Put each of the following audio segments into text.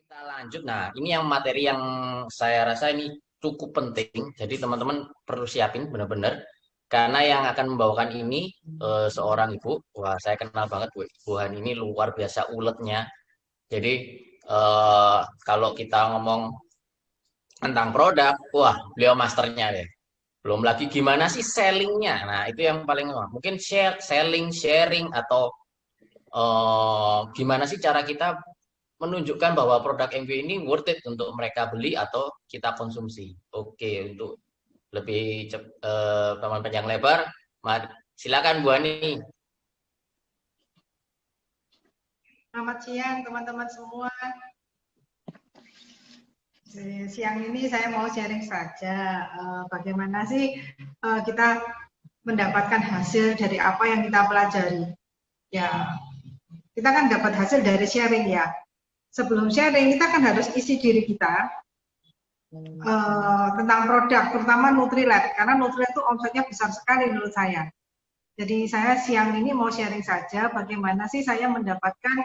Kita lanjut. Nah, ini yang materi yang saya rasa ini cukup penting. Jadi teman-teman perlu siapin benar-benar. Karena yang akan membawakan ini seorang ibu. Wah, saya kenal banget Bu. Bu Han ini luar biasa uletnya. Jadi kalau kita ngomong tentang produk, wah beliau masternya deh. Belum lagi gimana sih sellingnya. Nah, itu yang paling mungkin selling, sharing atau gimana sih cara kita menunjukkan bahwa produk MV ini worth it untuk mereka beli atau kita konsumsi. Oke, untuk lebih panjang lebar, silakan Bu Ani. Selamat siang teman-teman semua. Siang ini saya mau sharing saja bagaimana sih kita mendapatkan hasil dari apa yang kita pelajari. Ya, kita kan dapat hasil dari sharing ya. Sebelum sharing kita kan harus isi diri kita tentang produk, terutama Nutrilite, karena Nutrilite itu omsetnya besar sekali menurut saya. Jadi saya siang ini mau sharing saja bagaimana sih saya mendapatkan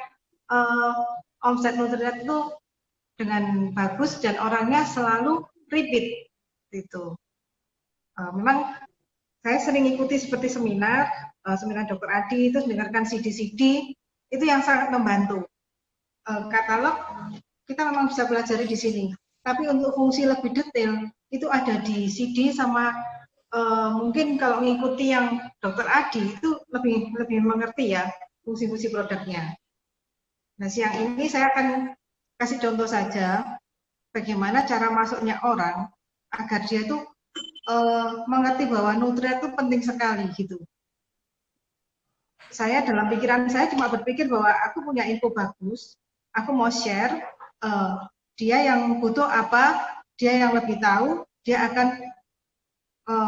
omset Nutrilite itu dengan bagus dan orangnya selalu repeat gitu. Memang saya sering ikuti seperti seminar Dr. Adi, itu mendengarkan CD-CD, itu yang sangat membantu. Katalog kita memang bisa pelajari di sini, tapi untuk fungsi lebih detail itu ada di CD sama mungkin kalau mengikuti yang Dr. Adi itu lebih mengerti ya fungsi-fungsi produknya. Nah, siang ini saya akan kasih contoh saja bagaimana cara masuknya orang agar dia tuh mengerti bahwa nutrien itu penting sekali gitu. Saya dalam pikiran saya cuma berpikir bahwa aku punya info bagus, aku mau share, dia yang butuh apa, dia yang lebih tahu, dia akan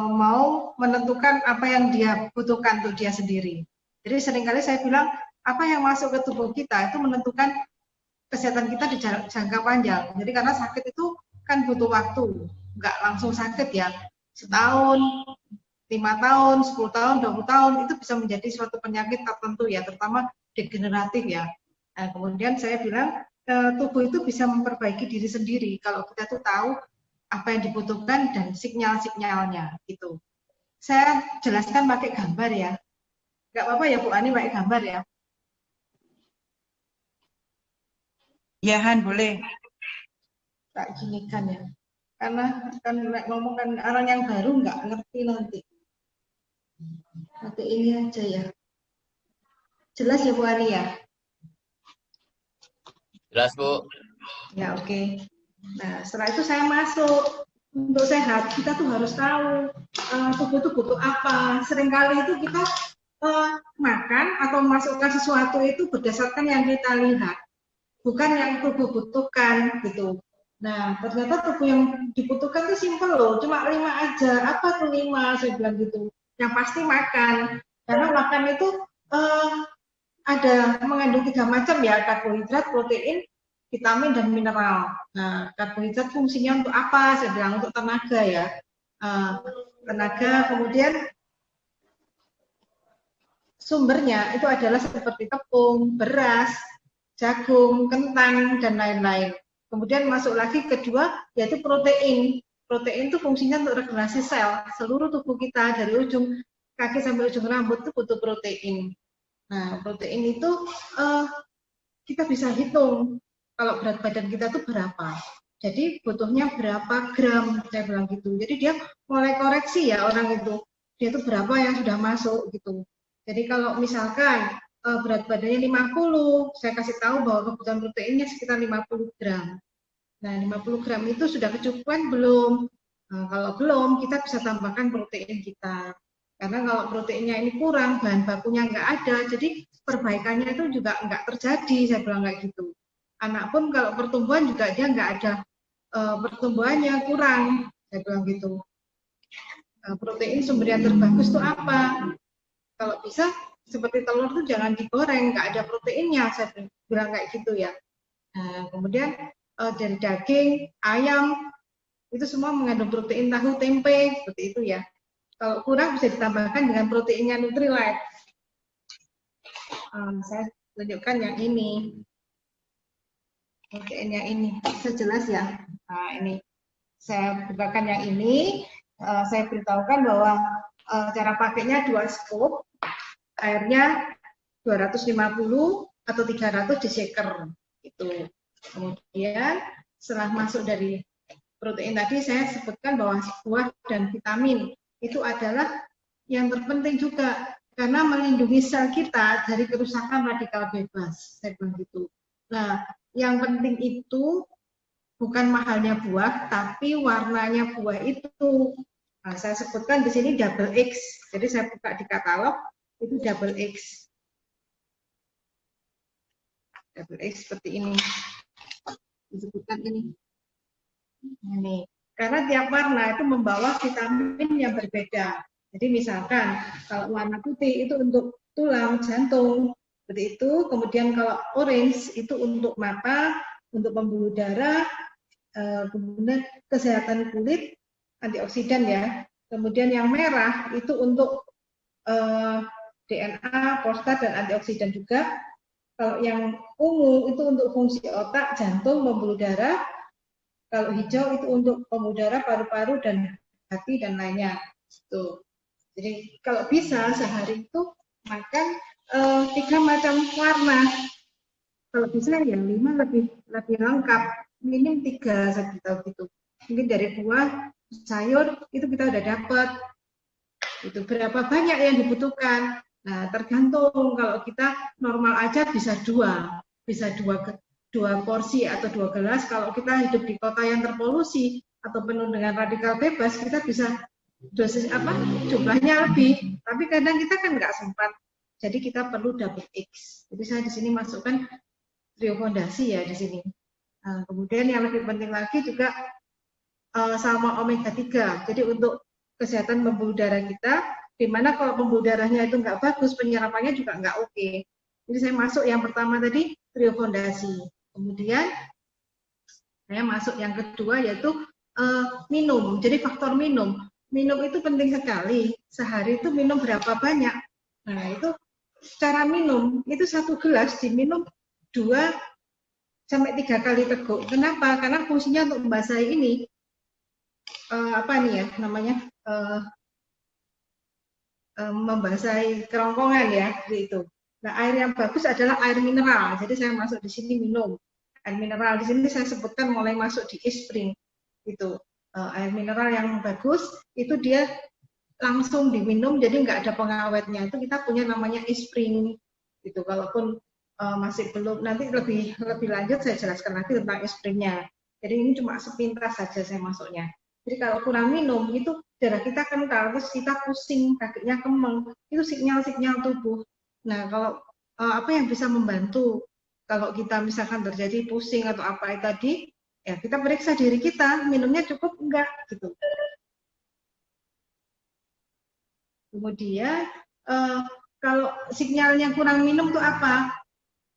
mau menentukan apa yang dia butuhkan untuk dia sendiri. Jadi seringkali saya bilang apa yang masuk ke tubuh kita itu menentukan kesehatan kita di jangka panjang. Jadi karena sakit itu kan butuh waktu, nggak langsung sakit ya. Setahun, 5 tahun, 10 tahun, 20 tahun itu bisa menjadi suatu penyakit tertentu ya, terutama degeneratif ya. Nah, kemudian saya bilang tubuh itu bisa memperbaiki diri sendiri kalau kita tuh tahu apa yang dibutuhkan dan sinyal-sinyalnya gitu. Saya jelaskan pakai gambar ya. Nggak apa-apa ya Bu Ani pakai gambar ya. Ya Han, boleh. Tak gini kan ya. Karena kan ngomong kan orang yang baru nggak ngerti nanti. Nanti ini aja ya. Jelas ya Bu Ani ya? Jelas Bu. Ya oke. Nah setelah itu saya masuk. Untuk sehat kita tuh harus tahu tubuh itu butuh apa. Seringkali itu kita makan atau masukkan sesuatu itu berdasarkan yang kita lihat, bukan yang tubuh butuhkan gitu. Nah ternyata tubuh yang dibutuhkan itu simpel loh, cuma 5 aja. Apa tuh 5? Saya bilang gitu. Yang pasti makan, karena makan itu ada mengandung 3 macam ya, karbohidrat, protein, vitamin dan mineral. Nah, karbohidrat fungsinya untuk apa? Saya bilang untuk tenaga ya. Tenaga, kemudian sumbernya itu adalah seperti tepung, beras, jagung, kentang, dan lain-lain. Kemudian masuk lagi kedua, yaitu protein. Protein itu fungsinya untuk regenerasi sel. Seluruh tubuh kita dari ujung kaki sampai ujung rambut itu butuh protein. Nah, protein itu kita bisa hitung kalau berat badan kita tuh berapa. Jadi butuhnya berapa gram, saya bilang gitu. Jadi dia mulai koreksi ya orang itu. Dia itu berapa yang sudah masuk gitu. Jadi kalau misalkan berat badannya 50, saya kasih tahu bahwa kebutuhan proteinnya sekitar 50 gram. Nah, 50 gram itu sudah kecukupan belum? Nah, kalau belum, kita bisa tambahkan protein kita. Karena kalau proteinnya ini kurang, bahan bakunya nggak ada, jadi perbaikannya itu juga nggak terjadi, saya bilang kayak gitu. Anak pun kalau pertumbuhan juga dia nggak ada pertumbuhannya kurang, saya bilang gitu. Protein sumber yang terbagus itu apa? Kalau bisa seperti telur itu jangan digoreng, nggak ada proteinnya, saya bilang kayak gitu ya. Nah, kemudian dari daging, ayam, itu semua mengandung protein, tahu, tempe, seperti itu ya. Kalau kurang bisa ditambahkan dengan proteinnya Nutrilite. Saya tunjukkan yang ini. protein yang ini bisa jelas ya. Nah, ini saya bukakan yang ini. Saya beritahukan bahwa cara pakainya 2 scoop, airnya 250 atau 300 di shaker itu. Kemudian setelah masuk dari protein tadi, saya sebutkan bahwa buah dan vitamin itu adalah yang terpenting juga karena melindungi sel kita dari kerusakan radikal bebas. Saya bilang gitu. Nah, yang penting itu bukan mahalnya buah, tapi warnanya buah itu. Nah, saya sebutkan di sini double X. Jadi saya buka di katalog itu double X. Double X seperti ini. Disebutkan ini. Ini. Karena tiap warna itu membawa vitamin yang berbeda. Jadi misalkan kalau warna putih itu untuk tulang, jantung, seperti itu. Kemudian kalau orange itu untuk mata, untuk pembuluh darah, kemudian kesehatan kulit, antioksidan ya. Kemudian yang merah itu untuk DNA, prostat dan antioksidan juga. Kalau yang ungu itu untuk fungsi otak, jantung, pembuluh darah. Kalau hijau itu untuk pembuluh darah, paru-paru dan hati dan lainnya. Tuh. Jadi kalau bisa sehari itu makan 3 macam warna. Kalau bisa ya 5 lebih lengkap. Minim 3 saya tahu gitu. Mungkin dari buah, sayur itu kita udah dapat. Itu berapa banyak yang dibutuhkan. Nah, tergantung kalau kita normal aja bisa 2 porsi atau 2 gelas. Kalau kita hidup di kota yang terpolusi atau penuh dengan radikal bebas, kita bisa dosis jumlahnya lebih. Tapi kadang kita kan nggak sempat. Jadi kita perlu double X. Jadi saya di sini masukkan trio fondasi ya di sini. Nah, kemudian yang lebih penting lagi juga sama omega 3. Jadi untuk kesehatan pembuluh darah kita, di mana kalau pembuluh darahnya itu nggak bagus, penyerapannya juga nggak oke. Jadi saya masuk yang pertama tadi trio fondasi. Kemudian saya masuk yang kedua yaitu minum. Jadi faktor minum. Minum itu penting sekali. Sehari itu minum berapa banyak? Nah itu cara minum itu 1 gelas diminum 2 sampai 3 kali teguk. Kenapa? Karena fungsinya untuk membasahi ini membasahi kerongkongan ya, itu. Nah, air yang bagus adalah air mineral. Jadi saya masuk di sini minum air mineral. Di sini saya sebutkan mulai masuk di e-spring. Itu air mineral yang bagus itu dia langsung diminum, jadi nggak ada pengawetnya. Itu kita punya namanya e-spring. Gitu. Kalaupun masih belum, nanti lebih lanjut saya jelaskan lagi tentang e-springnya. Jadi ini cuma sepintas saja saya masuknya. Jadi kalau kurang minum itu darah kita kental, terus kita pusing, kakinya kemeng, itu sinyal-sinyal tubuh. Nah kalau apa yang bisa membantu kalau kita misalkan terjadi pusing atau apa tadi, ya kita periksa diri kita, minumnya cukup enggak gitu. Kemudian kalau sinyalnya kurang minum itu apa?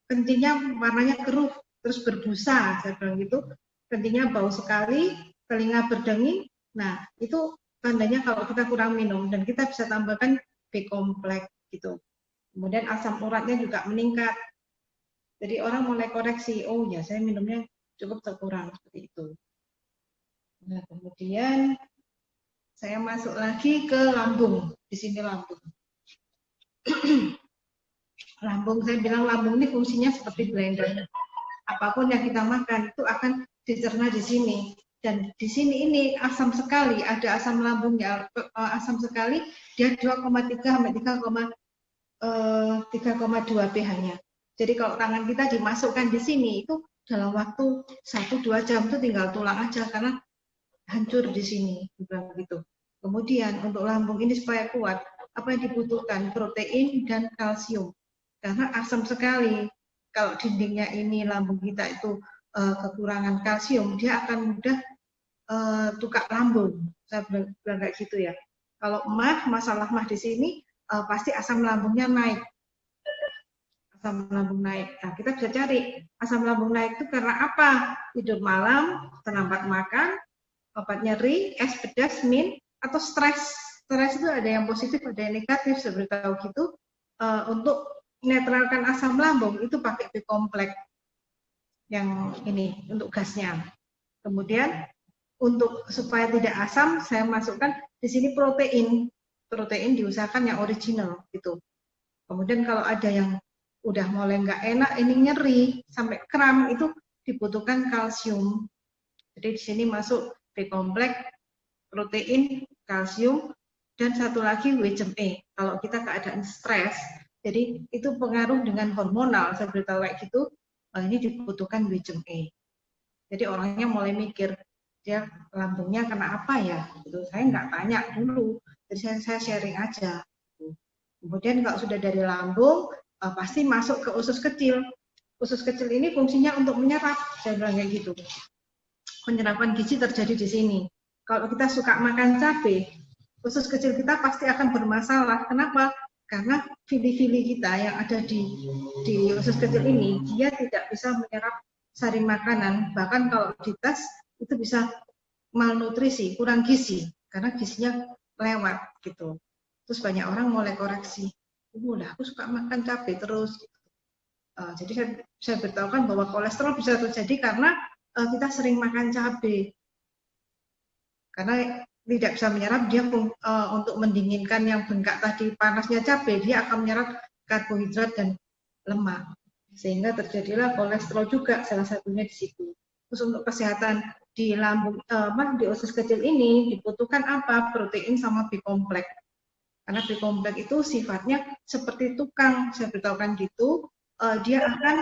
Kencingnya warnanya keruh, terus berbusa, saya bilang gitu. Kencingnya bau sekali, telinga berdenging. Nah, itu tandanya kalau kita kurang minum dan kita bisa tambahkan B-kompleks gitu. Kemudian asam uratnya juga meningkat. Jadi orang mulai koreksi, oh ya saya minumnya cukup atau kurang seperti itu. Nah, kemudian saya masuk lagi ke lambung. Di sini lambung. Lambung, saya bilang lambung ini fungsinya seperti blender. Apapun yang kita makan itu akan dicerna di sini. Dan di sini ini asam sekali, ada asam lambungnya, asam sekali, dia 2,3 sampai 3,2 pH-nya. Jadi kalau tangan kita dimasukkan di sini itu dalam waktu 1-2 jam itu tinggal tulang aja karena hancur di sini, begitu. Kemudian untuk lambung ini supaya kuat, apa yang dibutuhkan? Protein dan kalsium. Karena asam sekali. Kalau dindingnya ini lambung kita itu kekurangan kalsium, dia akan mudah tukak lambung. Saya bilang kayak gitu ya. Kalau masalah di sini pasti asam lambungnya naik. Asam lambung naik. Nah, kita bisa cari asam lambung naik itu karena apa? Tidur malam, terlambat makan, obat nyeri, es pedas, min, atau stres. Stres itu ada yang positif, ada yang negatif. Saya beritahu gitu. Untuk menetralkan asam lambung itu pakai B-kompleks. yang ini untuk gasnya. Kemudian untuk supaya tidak asam, saya masukkan di sini protein. Protein diusahakan yang original gitu. Kemudian kalau ada yang udah mulai nggak enak, ini nyeri sampai kram, itu dibutuhkan kalsium. Jadi di sini masuk B-kompleks, protein, kalsium, dan satu lagi WCME. Kalau kita keadaan stres, jadi itu pengaruh dengan hormonal, saya beritahu kayak gitu, ini dibutuhkan WCME. Jadi orangnya mulai mikir, dia lambungnya kena apa ya? Gitu. Saya nggak tanya dulu, jadi saya sharing aja. Kemudian kalau sudah dari lambung, pasti masuk ke usus kecil. Usus kecil ini fungsinya untuk menyerap, saya bilang kayak gitu. Penyerapan gizi terjadi di sini. Kalau kita suka makan cabai, usus kecil kita pasti akan bermasalah. Kenapa? Karena fili-fili kita yang ada di usus kecil ini, dia tidak bisa menyerap sari makanan. Bahkan kalau dites, itu bisa malnutrisi, kurang gizi. Karena gizinya lewat gitu. Terus banyak orang mulai koreksi. Udah, aku suka makan cabai terus. Jadi saya beritahukan bahwa kolesterol bisa terjadi karena kita sering makan cabai. Karena tidak bisa menyerap, dia untuk mendinginkan yang bengkak tadi panasnya cabai, dia akan menyerap karbohidrat dan lemak. Sehingga terjadilah kolesterol juga salah satunya di situ. Terus untuk kesehatan di lambung, di usus kecil ini dibutuhkan apa? Protein sama B-kompleks. Karena B-kompleks itu sifatnya seperti tukang, saya beritahukan gitu, dia akan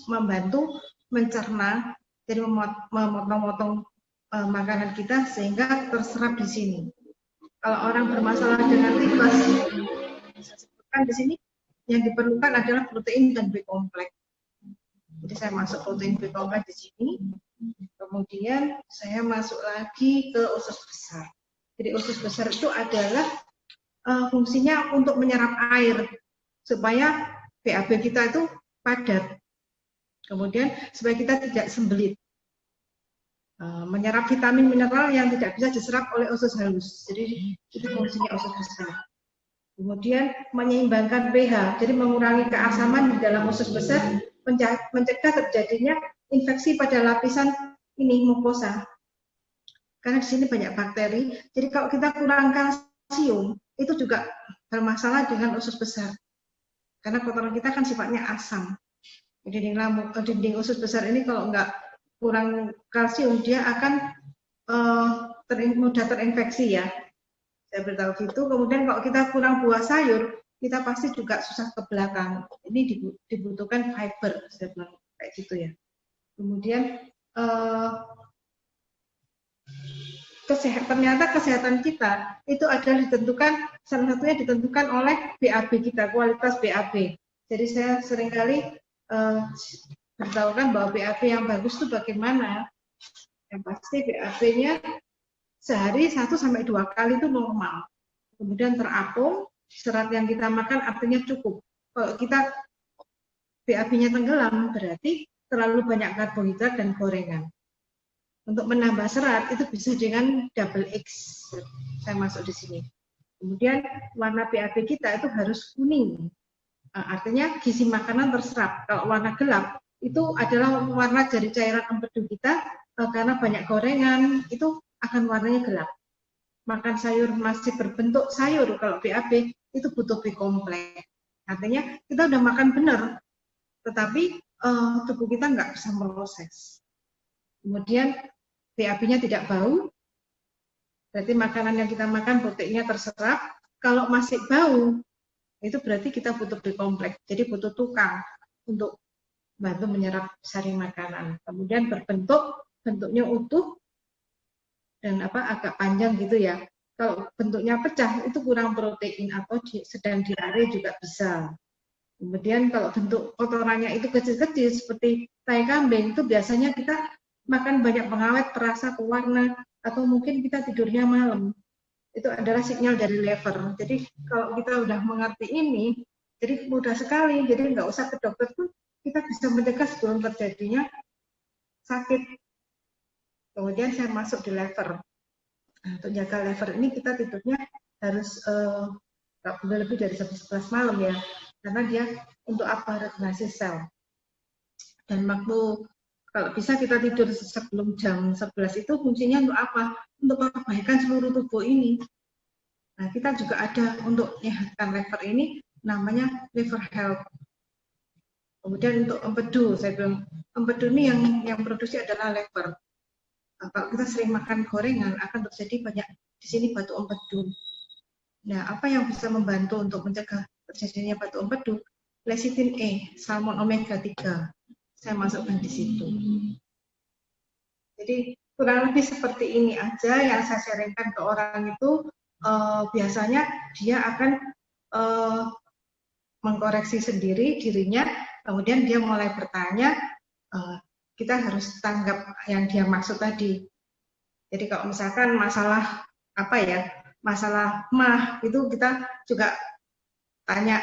membantu mencerna, jadi memotong-motong makanan kita sehingga terserap di sini. Kalau orang bermasalah dengan tipes, saya sebutkan di sini yang diperlukan adalah protein dan B-kompleks. Jadi saya masuk protein B-kompleks di sini, kemudian saya masuk lagi ke usus besar. Jadi usus besar itu adalah fungsinya untuk menyerap air supaya BAB kita itu padat. Kemudian supaya kita tidak sembelit. Menyerap vitamin mineral yang tidak bisa diserap oleh usus halus. Jadi itu fungsinya usus besar. Kemudian menyeimbangkan pH, jadi mengurangi keasaman di dalam usus besar, mencegah terjadinya infeksi pada lapisan ini mukosa. Karena di sini banyak bakteri. Jadi kalau kita kurang kalsium, itu juga bermasalah dengan usus besar. Karena kotoran kita kan sifatnya asam. Dinding usus besar ini kalau nggak kurang kalsium, dia akan mudah terinfeksi ya. Saya beritahu gitu. Kemudian kalau kita kurang buah sayur, kita pasti juga susah ke belakang. Ini dibutuhkan fiber, saya bilang kayak gitu ya. Kemudian ternyata kesehatan kita itu adalah ditentukan, salah satunya ditentukan oleh BAB kita, kualitas BAB. Jadi saya seringkali beritahukan bahwa BAB yang bagus itu bagaimana. Yang pasti BAB-nya sehari 1-2 kali itu normal. Kemudian terapung, serat yang kita makan artinya cukup. Kalau kita BAB-nya tenggelam, berarti terlalu banyak karbohidrat dan gorengan. Untuk menambah serat itu bisa dengan double X. Saya masuk di sini. Kemudian warna BAB kita itu harus kuning. Artinya gizi makanan terserap. Kalau warna gelap itu adalah warna dari cairan empedu kita, karena banyak gorengan itu akan warnanya gelap. Makan sayur masih berbentuk sayur, kalau BAB itu butuh B-kompleks. Artinya kita udah makan benar, tetapi tubuh kita nggak bisa proses. Kemudian BAB-nya tidak bau, berarti makanan yang kita makan proteinnya terserap. Kalau masih bau, itu berarti kita butuh B-kompleks, jadi butuh tukang untuk bantu menyerap sari makanan. Kemudian bentuknya utuh dan agak panjang gitu ya. Kalau bentuknya pecah itu kurang protein, atau sedang diare juga bisa. Kemudian kalau bentuk kotorannya itu kecil-kecil seperti tai kambing, itu biasanya kita makan banyak pengawet, perasa, pewarna, atau mungkin kita tidurnya malam. Itu adalah sinyal dari liver. Jadi kalau kita udah mengerti ini, jadi mudah sekali. Jadi nggak usah ke dokter pun kita bisa mencegah sebelum terjadinya sakit. Kemudian saya masuk di liver. Nah, untuk jaga liver ini kita tidurnya harus nggak boleh lebih dari jam 11 malam ya, karena dia untuk apa, regenerasi sel. Dan waktu Kalau bisa kita tidur sebelum jam 11 itu fungsinya untuk apa? Untuk perbaikan seluruh tubuh ini. Nah, kita juga ada untuk menyehatkan liver ini namanya liver health. Kemudian untuk empedu, saya bilang empedu ini yang produksi adalah liver. Nah, kalau kita sering makan gorengan akan terjadi banyak di sini batu empedu. Nah, apa yang bisa membantu untuk mencegah terjadinya batu empedu? Lecithin E, salmon omega 3. Saya masukkan di situ. Jadi kurang lebih seperti ini aja yang saya sharingkan ke orang itu. Biasanya dia akan mengkoreksi sendiri dirinya, kemudian dia mulai bertanya, kita harus tanggap yang dia maksud tadi. Jadi kalau misalkan masalah apa ya, masalah mah itu kita juga tanya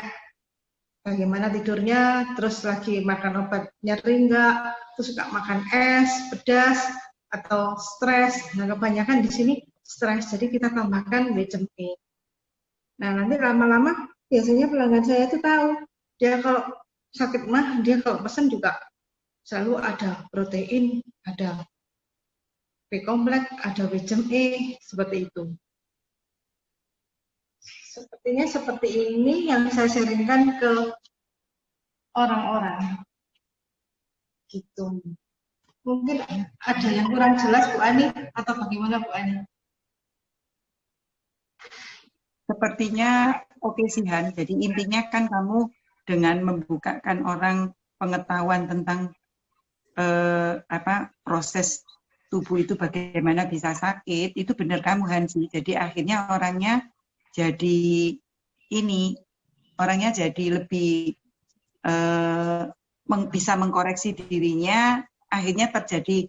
bagaimana tidurnya, terus lagi makan obat nyeri enggak, terus suka makan es, pedas, atau stres. Nah, kebanyakan di sini stres, jadi kita tambahkan vitamin E. Nah, nanti lama-lama biasanya pelanggan saya itu tahu, dia kalau sakit mah, dia kalau pesen juga selalu ada protein, ada B kompleks, ada vitamin E, seperti itu. Sepertinya seperti ini yang saya sharingkan ke orang-orang. Gitu. Mungkin ada yang kurang jelas Bu Ani atau bagaimana Bu Ani? Sepertinya oke sih Han. Jadi intinya kan kamu dengan membukakan orang pengetahuan tentang proses tubuh itu bagaimana bisa sakit, itu benar kamu Han sih. Jadi akhirnya orangnya jadi lebih bisa mengkoreksi dirinya, akhirnya terjadi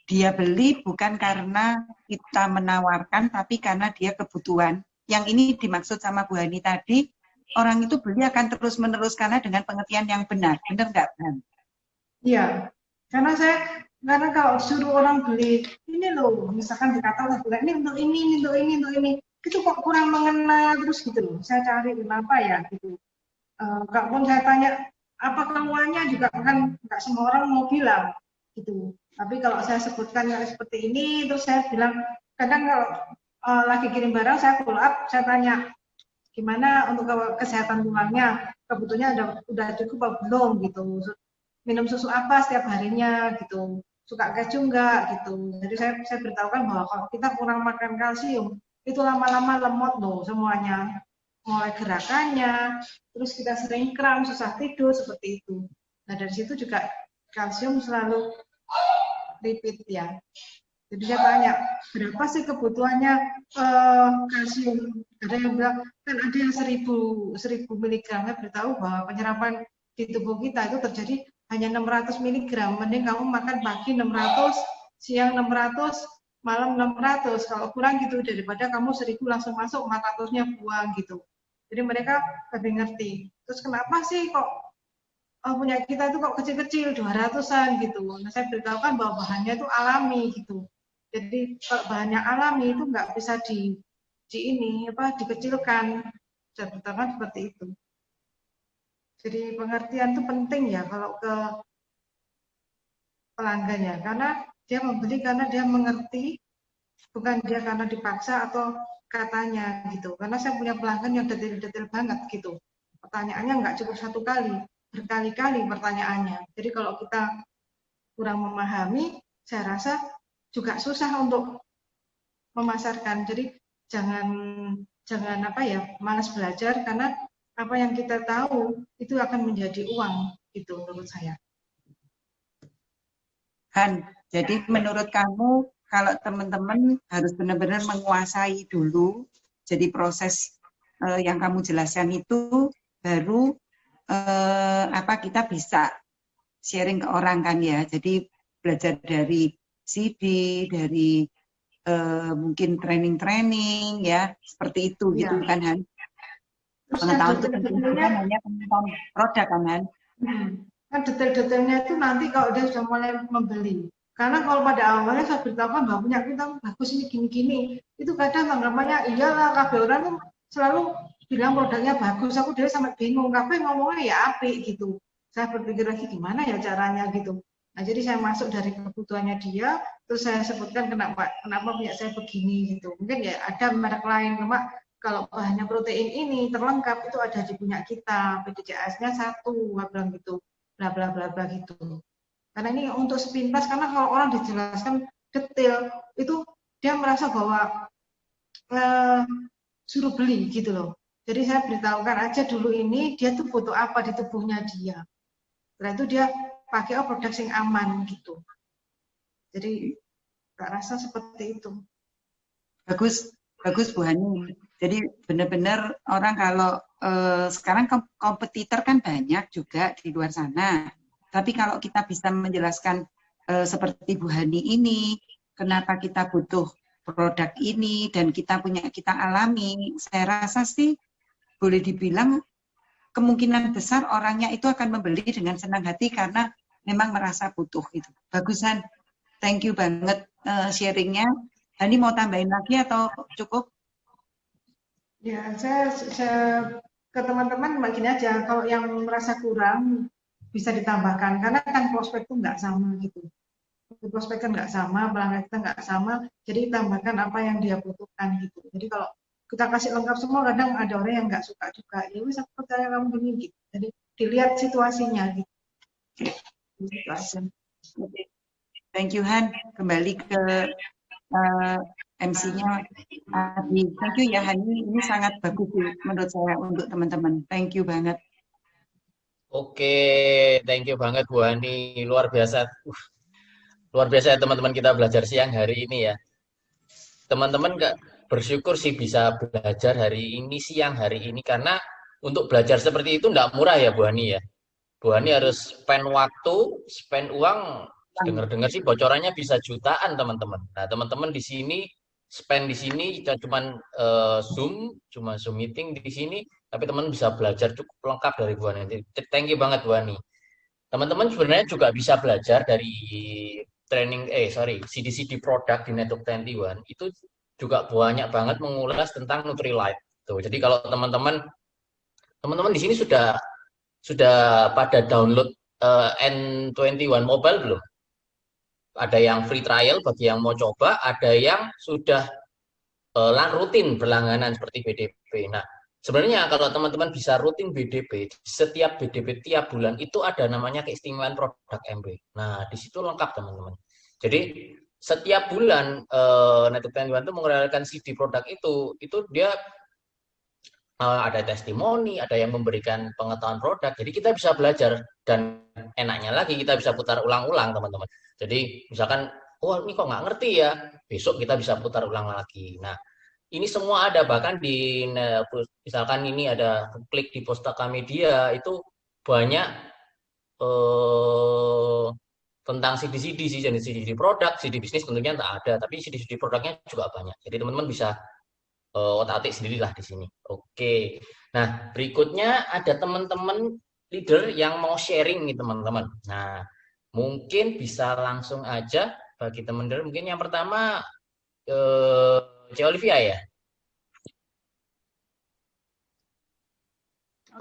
dia beli bukan karena kita menawarkan, tapi karena dia kebutuhan. Yang ini dimaksud sama Bu Hani tadi, orang itu beli akan terus-menerus karena dengan pengertian yang benar. Benar nggak, Han? Iya, karena kalau suruh orang beli, ini loh, misalkan dikatakan ini untuk ini, untuk ini, untuk ini, itu kok kurang mengena terus gitu loh. Saya cari kenapa ya gitu. Kalaupun saya tanya apa keluarnya juga kan nggak semua orang mau bilang gitu. Tapi kalau saya sebutkan yang seperti ini, terus saya bilang kadang kalau lagi kirim barang saya follow up, saya tanya gimana untuk kesehatan tulangnya, kebutuhannya udah cukup apa belum gitu. Minum susu apa setiap harinya gitu, suka keju enggak gitu. Jadi saya beritahukan bahwa kalau kita kurang makan kalsium itu lama-lama lemot loh semuanya, mulai gerakannya, terus kita sering kram, susah tidur seperti itu. Nah dari situ juga kalsium selalu repeat ya. Jadi saya tanya berapa sih kebutuhannya kalsium? Ada yang bilang kan ada yang 1000 mg. Saya beritahu bahwa penyerapan di tubuh kita itu terjadi hanya 600 mg. Mending kamu makan pagi 600, siang 600, malam 600. Kalau kurang gitu daripada kamu 1000 langsung masuk 400-nya buang gitu. Jadi mereka lebih ngerti. Terus kenapa sih kok punya kita itu kok kecil-kecil 200-an gitu. Nah saya beritahukan bahwa bahannya itu alami gitu. Jadi kalau bahannya alami itu nggak bisa dikecilkan. Saya beritahukan seperti itu. Jadi pengertian itu penting ya kalau ke pelanggannya, karena dia membeli karena dia mengerti, bukan dia karena dipaksa atau katanya gitu. Karena saya punya pelanggan yang detail-detail banget gitu. Pertanyaannya nggak cukup satu kali, berkali-kali pertanyaannya. Jadi kalau kita kurang memahami, saya rasa juga susah untuk memasarkan. Jadi jangan malas belajar, karena apa yang kita tahu itu akan menjadi uang gitu menurut saya. Han, jadi menurut kamu kalau teman-teman harus benar-benar menguasai dulu, jadi proses yang kamu jelaskan itu baru kita bisa sharing ke orang kan ya. Jadi belajar dari CD, dari mungkin training-training ya, seperti itu gitu kan Han. Pengetahuan itu penting, bukan hanya pengetahuan produk kan Han. Kan detail-detailnya itu nanti kalau dia sudah mulai membeli. Karena kalau pada awalnya saya beritahukan bahwa punya kita bagus ini gini-gini, itu kadang tanggapannya iyalah, kabeh orang tuh selalu bilang produknya bagus. Aku dia sampai bingung, kabeh ngomongnya ya apik gitu. Saya berpikir lagi gimana ya caranya gitu. Nah, jadi saya masuk dari kebutuhannya dia, terus saya sebutkan kenapa punya saya begini gitu. Mungkin ya ada merek lain, cuma kalau bahannya protein ini terlengkap itu ada di punya kita, BDCAS-nya 1, saya bilang gitu, bla bla bla bla gitu. Karena ini untuk sepintas, karena kalau orang dijelaskan detail itu dia merasa bahwa suruh beli gitu loh. Jadi saya beritahukan aja dulu ini dia tuh butuh apa di tubuhnya dia. Setelah itu dia pakai produk yang aman gitu. Jadi nggak rasa seperti itu. Bagus, bagus Bu Hani. Jadi benar-benar orang kalau sekarang kompetitor kan banyak juga di luar sana. Tapi kalau kita bisa menjelaskan seperti Bu Hani ini, kenapa kita butuh produk ini dan kita alami, saya rasa sih boleh dibilang kemungkinan besar orangnya itu akan membeli dengan senang hati karena memang merasa butuh itu. Bagusan, thank you banget sharingnya. Hani mau tambahin lagi atau cukup? Ya, saya ke teman-teman begini aja, kalau yang merasa kurang bisa ditambahkan, karena kan prospek itu nggak sama gitu. Prospek kan nggak sama, pelanggan kita nggak sama, jadi tambahkan apa yang dia butuhkan gitu. Jadi kalau kita kasih lengkap semua, kadang ada orang yang nggak suka juga. Ya wis aku percaya kamu gini gitu. Jadi dilihat situasinya gitu. Gitu aja. Thank you Han. Kembali ke MC-nya Adi. Thank you ya Hani. Ini sangat bagus menurut saya untuk teman-teman. Thank you banget. Oke, thank you banget Bu Hani. Luar biasa. Luar biasa ya teman-teman kita belajar siang hari ini ya. Teman-teman nggak bersyukur sih bisa belajar hari ini, siang hari ini. Karena untuk belajar seperti itu nggak murah ya Bu Hani ya. Bu Hani harus spend waktu, spend uang. Dengar-dengar sih bocorannya bisa jutaan teman-teman. Nah teman-teman di sini spend di sini kita cuman cuma Zoom meeting di sini, tapi teman bisa belajar cukup lengkap dari Bu Hani. Thank you banget Bu Hani. Teman-teman sebenarnya juga bisa belajar dari CD-CD produk di Network 21 itu juga banyak banget mengulas tentang Nutrilite. Tuh, jadi kalau teman-teman di sini sudah pada download N21 Mobile belum? Ada yang free trial bagi yang mau coba, ada yang sudah rutin berlangganan seperti BDP. Nah, sebenarnya kalau teman-teman bisa rutin BDP, setiap BDP tiap bulan itu ada namanya keistimewaan produk MB. Nah, di situ lengkap teman-teman. Jadi setiap bulan Network 21 itu mengeluarkan CD produk itu dia ada testimoni, ada yang memberikan pengetahuan produk. Jadi kita bisa belajar dan enaknya lagi kita bisa putar ulang-ulang teman-teman. Jadi misalkan, oh ini kok nggak ngerti ya, besok kita bisa putar ulang lagi. Nah, ini semua ada bahkan misalkan ini ada klik di Pustaka Media itu banyak eh, tentang CD-CD sih, jenis CD produk, CD bisnis tentunya tak ada, tapi CD-CD produknya juga banyak. Jadi teman-teman bisa otak-atik sendirilah di sini. Oke. Nah, berikutnya ada teman-teman leader yang mau sharing nih teman-teman. Nah, mungkin bisa langsung aja bagi teman leader. Mungkin yang pertama C. Olivia ya.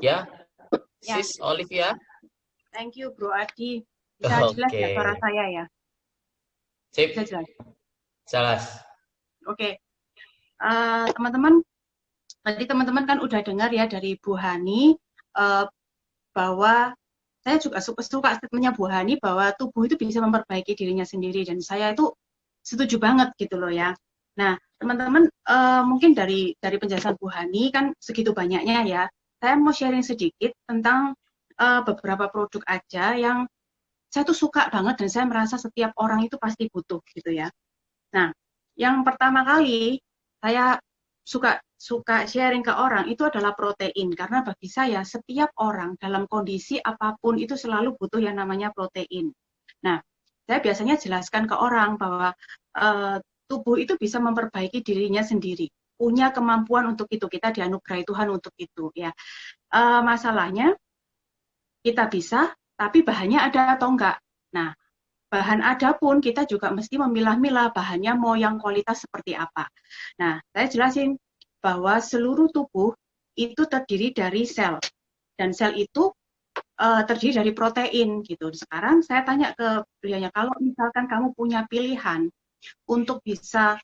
Ya, Ya, Sis Olivia. thank you Bro Adi. Bisa jelas ya Oke. suara saya ya? Sip, Bisa jelas. jelas. Oke. Teman-teman, tadi teman-teman kan udah dengar ya dari Bu Hani bahwa saya juga suka statementnya Bu Hani bahwa tubuh itu bisa memperbaiki dirinya sendiri dan saya itu setuju banget gitu loh ya. Nah, teman-teman mungkin dari penjelasan Bu Hani kan segitu banyaknya ya. Saya mau sharing sedikit tentang beberapa produk aja yang saya tuh suka banget dan saya merasa setiap orang itu pasti butuh gitu ya. Nah, yang pertama kali saya suka sharing ke orang itu adalah protein karena bagi saya setiap orang dalam kondisi apapun itu selalu butuh yang namanya protein. Nah, saya biasanya jelaskan ke orang bahwa tubuh itu bisa memperbaiki dirinya sendiri, punya kemampuan untuk itu, kita dianugerahi Tuhan untuk itu ya. Masalahnya kita bisa, tapi bahannya ada atau enggak. Nah, bahan ada pun kita juga mesti memilah-milah bahannya mau yang kualitas seperti apa. Nah, saya jelasin bahwa seluruh tubuh itu terdiri dari sel. Dan sel itu terdiri dari protein gitu. Sekarang saya tanya ke beliaunya, kalau misalkan kamu punya pilihan untuk bisa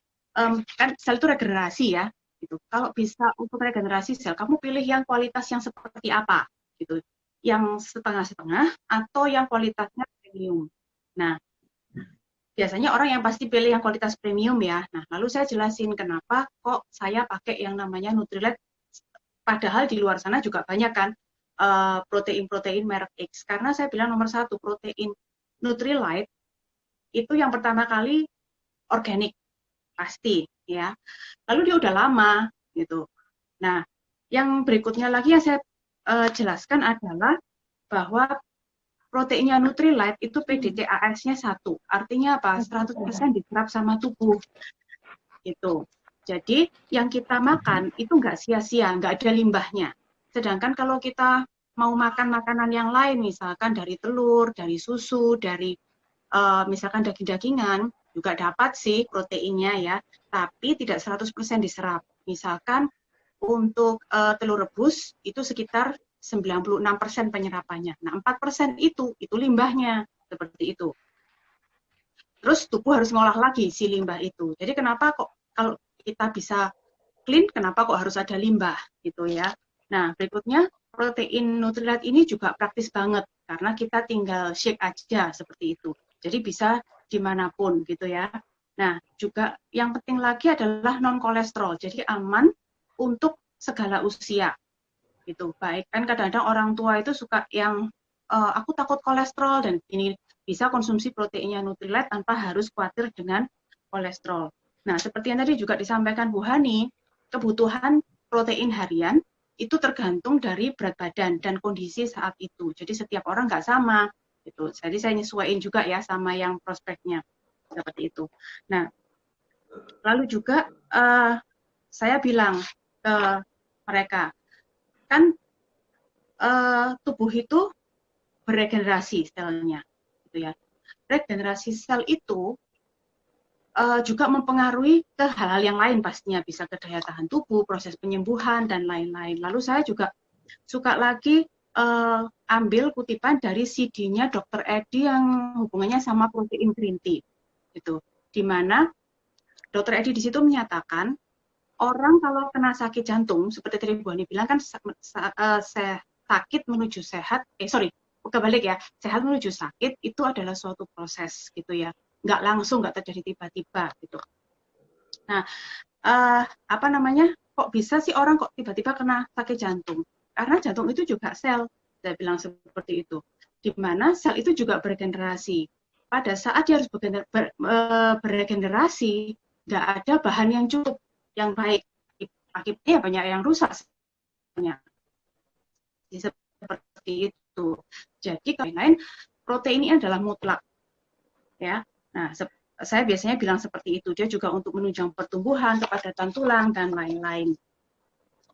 kan sel itu regenerasi ya, gitu. Kalau bisa untuk regenerasi sel, kamu pilih yang kualitas yang seperti apa, gitu. Yang setengah-setengah atau yang kualitasnya premium. Nah, biasanya orang yang pasti pilih yang kualitas premium ya. Nah, lalu saya jelasin kenapa kok saya pakai yang namanya Nutrilite, padahal di luar sana juga banyak kan protein-protein merek X. Karena saya bilang nomor satu, protein Nutrilite itu yang pertama kali organik, pasti ya. Lalu dia udah lama gitu. Nah, yang berikutnya lagi yang saya jelaskan adalah bahwa proteinnya Nutrilite itu PDCAS-nya 1. Artinya apa? 100% diserap sama tubuh. Gitu. Jadi yang kita makan itu nggak sia-sia, nggak ada limbahnya. Sedangkan kalau kita mau makan makanan yang lain, misalkan dari telur, dari susu, dari misalkan daging-dagingan, juga dapat sih proteinnya ya, tapi tidak 100% diserap. Misalkan untuk telur rebus itu sekitar 96% penyerapannya. Nah, 4% itu limbahnya, seperti itu. Terus tubuh harus ngolah lagi si limbah itu. Jadi kenapa kok kalau kita bisa clean, kenapa kok harus ada limbah gitu ya. Nah, berikutnya protein Nutrilite ini juga praktis banget karena kita tinggal shake aja seperti itu. Jadi bisa dimanapun gitu ya. Nah, juga yang penting lagi adalah non kolesterol. Jadi aman untuk segala usia gitu. Baik kan kadang-kadang orang tua itu suka yang aku takut kolesterol, dan ini bisa konsumsi proteinnya Nutrilite tanpa harus khawatir dengan kolesterol. Nah, seperti yang tadi juga disampaikan Bu Hani, kebutuhan protein harian itu tergantung dari berat badan dan kondisi saat itu. Jadi setiap orang nggak sama gitu. Jadi saya nyesuaiin juga ya sama yang prospeknya seperti itu. Nah, lalu juga saya bilang ke mereka, kan tubuh itu beregenerasi selnya, gitu ya. Regenerasi sel itu juga mempengaruhi ke hal-hal yang lain pastinya, bisa ke daya tahan tubuh, proses penyembuhan dan lain-lain. Lalu saya juga suka lagi ambil kutipan dari CD-nya Dr. Edi yang hubungannya sama protein green tea, gitu. Di mana Dr. Edi di situ menyatakan orang kalau kena sakit jantung, seperti tadi Bu Ani bilang kan sakit menuju sehat, kebalik ya, sehat menuju sakit itu adalah suatu proses gitu ya, nggak langsung, nggak terjadi tiba-tiba gitu. Nah, apa namanya, kok bisa sih orang kok tiba-tiba kena sakit jantung? Karena jantung itu juga sel, saya bilang seperti itu. Di mana sel itu juga beregenerasi. Pada saat dia harus beregenerasi, nggak ada bahan yang cukup, yang baik. Akibatnya banyak yang rusak. Seperti itu. Jadi kalau lain, protein ini adalah mutlak. Ya. Nah, saya biasanya bilang seperti itu. Dia juga untuk menunjang pertumbuhan, kepadatan tulang, dan lain-lain.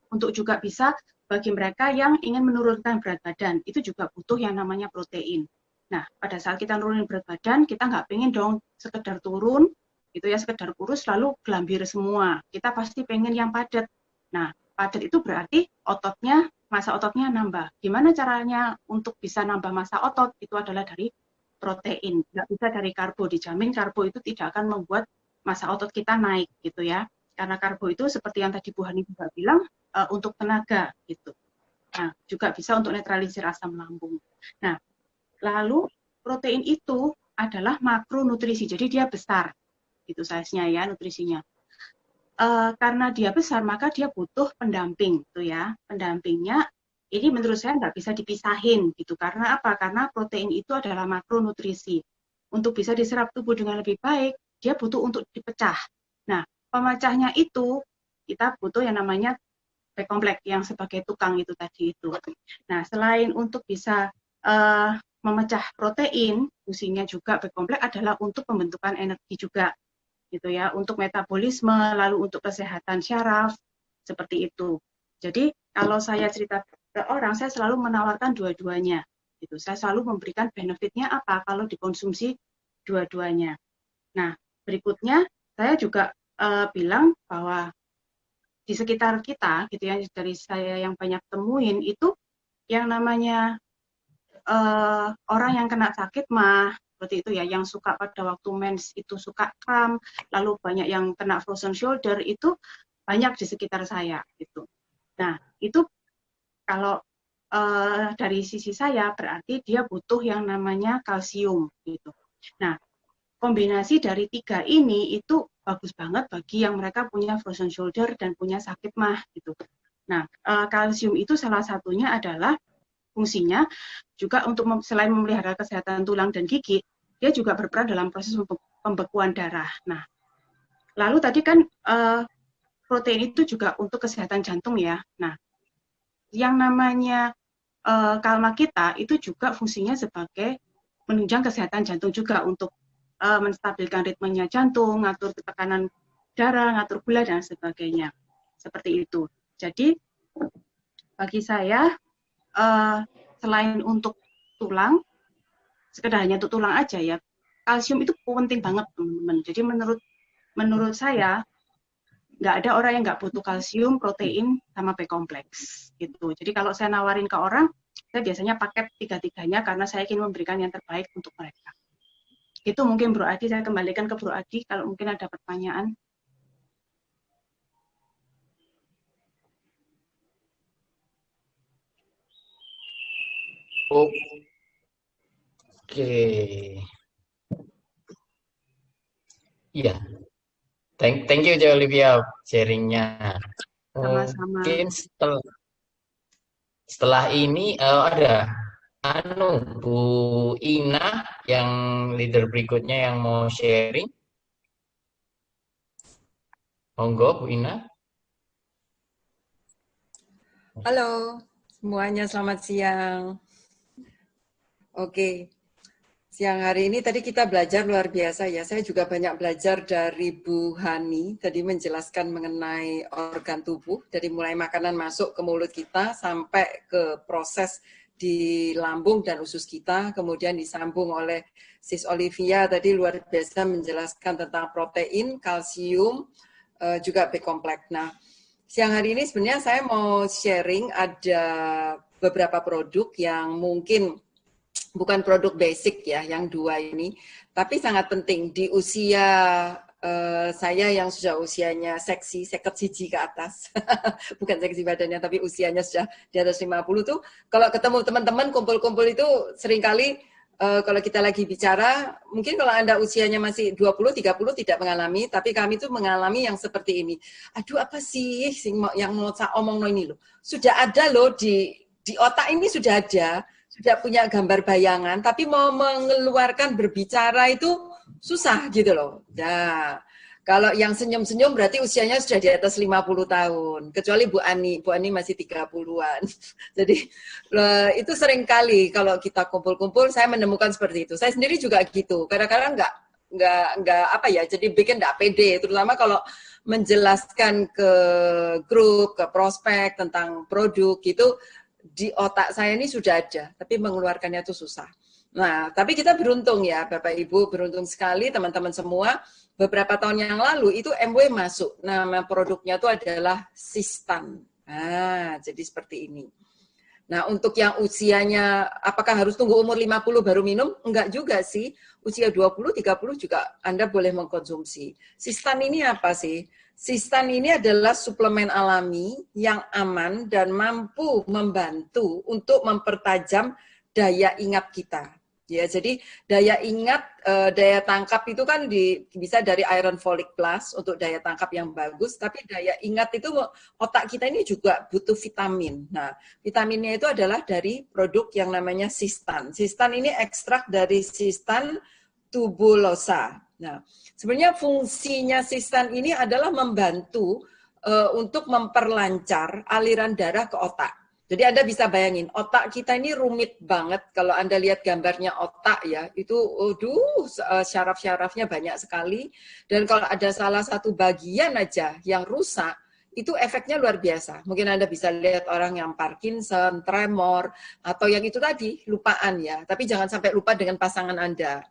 Untuk juga bisa bagi mereka yang ingin menurunkan berat badan, itu juga butuh yang namanya protein. Nah, pada saat kita nurunin berat badan, kita nggak pengen dong sekedar turun, gitu ya, sekedar kurus lalu gelambir semua. Kita pasti pengen yang padat. Nah, padat itu berarti ototnya, massa ototnya nambah. Gimana caranya untuk bisa nambah massa otot? Itu adalah dari protein, nggak bisa dari karbo. Dijamin karbo itu tidak akan membuat massa otot kita naik, gitu ya. Karena karbo itu seperti yang tadi Bu Hani juga bilang, untuk tenaga, gitu. Nah, juga bisa untuk netralisir asam lambung. Nah, lalu protein itu adalah makronutrisi, jadi dia besar, gitu size-nya ya, nutrisinya. Karena dia besar, maka dia butuh pendamping, gitu ya. Pendampingnya ini menurut saya nggak bisa dipisahin, gitu. Karena apa? Karena protein itu adalah makronutrisi. Untuk bisa diserap tubuh dengan lebih baik, dia butuh untuk dipecah. Nah, pemecahnya itu kita butuh yang namanya B-kompleks yang sebagai tukang itu tadi itu. Nah, selain untuk bisa memecah protein, fungsinya juga B-kompleks adalah untuk pembentukan energi juga, gitu ya, untuk metabolisme, lalu untuk kesehatan syaraf, seperti itu. Jadi kalau saya cerita ke orang, saya selalu menawarkan dua-duanya. Gitu. Saya selalu memberikan benefitnya apa kalau dikonsumsi dua-duanya. Nah, berikutnya saya juga bilang bahwa di sekitar kita, gitu ya, dari saya yang banyak temuin itu yang namanya orang yang kena sakit mah seperti itu ya, yang suka pada waktu mens itu suka kram, lalu banyak yang kena frozen shoulder, itu banyak di sekitar saya gitu. Nah, itu kalau dari sisi saya berarti dia butuh yang namanya kalsium gitu. Nah, kombinasi dari 3 ini itu bagus banget bagi yang mereka punya frozen shoulder dan punya sakit mah gitu. Nah, kalsium itu salah satunya adalah fungsinya juga untuk selain memelihara kesehatan tulang dan gigi, dia juga berperan dalam proses pembekuan darah. Nah, lalu tadi kan protein itu juga untuk kesehatan jantung ya. Nah, yang namanya kalma kita itu juga fungsinya sebagai menunjang kesehatan jantung juga untuk menstabilkan ritmenya jantung, ngatur tekanan darah, ngatur gula dan sebagainya. Seperti itu. Jadi bagi saya selain untuk tulang, sekedar hanya untuk tulang aja ya, kalsium itu penting banget teman-teman. Jadi menurut saya nggak ada orang yang nggak butuh kalsium, protein, sama B kompleks gitu. Jadi kalau saya nawarin ke orang, saya biasanya paket 3-3-nya karena saya ingin memberikan yang terbaik untuk mereka. Itu mungkin Bro Adi, saya kembalikan ke Bro Adi kalau mungkin ada pertanyaan. Oke. Iya. Thank you Jo Olivia sharingnya. Sama-sama. Mungkin setelah ini ada Bu Ina yang leader berikutnya yang mau sharing. Monggo Bu Ina. Halo semuanya, selamat siang. Oke, siang hari ini tadi kita belajar luar biasa ya. Saya juga banyak belajar dari Bu Hani, tadi menjelaskan mengenai organ tubuh, dari mulai makanan masuk ke mulut kita sampai ke proses di lambung dan usus kita, kemudian disambung oleh Sis Olivia tadi luar biasa menjelaskan tentang protein, kalsium, juga B kompleks. Nah, siang hari ini sebenarnya saya mau sharing ada beberapa produk yang mungkin bukan produk basic ya, yang 2 ini, tapi sangat penting di usia saya yang sudah usianya seksi, seket siji ke atas, bukan seksi badannya, tapi usianya sudah di atas 50 tuh, kalau ketemu teman-teman kumpul-kumpul itu seringkali kalau kita lagi bicara, mungkin kalau Anda usianya masih 20-30 tidak mengalami, tapi kami tuh mengalami yang seperti ini. Aduh apa sih yang mau saya omong ini loh, sudah ada loh di otak ini sudah ada, sudah punya gambar bayangan, tapi mau mengeluarkan berbicara itu susah gitu loh. Nah, kalau yang senyum-senyum berarti usianya sudah di atas 50 tahun. Kecuali Bu Ani masih 30-an. Jadi itu sering kali kalau kita kumpul-kumpul saya menemukan seperti itu. Saya sendiri juga gitu. Kadang-kadang enggak apa ya, jadi bikin enggak pede, terutama kalau menjelaskan ke grup, ke prospek tentang produk gitu. Di otak saya ini sudah ada, tapi mengeluarkannya itu susah. Nah, tapi kita beruntung ya, Bapak Ibu, beruntung sekali teman-teman semua. Beberapa tahun yang lalu itu MW masuk. Nama produknya itu adalah Sistan. Nah, jadi seperti ini. Nah, untuk yang usianya, apakah harus tunggu umur 50 baru minum? Enggak juga sih. Usia 20-30 juga Anda boleh mengkonsumsi. Sistan ini apa sih? Sistan ini adalah suplemen alami yang aman dan mampu membantu untuk mempertajam daya ingat kita. Ya, jadi daya ingat, daya tangkap itu kan bisa dari iron folic plus untuk daya tangkap yang bagus, tapi daya ingat itu otak kita ini juga butuh vitamin. Nah, vitaminnya itu adalah dari produk yang namanya Sistan. Sistan ini ekstrak dari Sistan tubulosa. Nah, sebenarnya fungsinya Sistan ini adalah membantu untuk memperlancar aliran darah ke otak. Jadi Anda bisa bayangin, otak kita ini rumit banget. Kalau Anda lihat gambarnya otak ya, itu syaraf-syarafnya banyak sekali. Dan kalau ada salah satu bagian aja yang rusak, itu efeknya luar biasa. Mungkin Anda bisa lihat orang yang Parkinson, tremor, atau yang itu tadi, lupaan ya. Tapi jangan sampai lupa dengan pasangan Anda.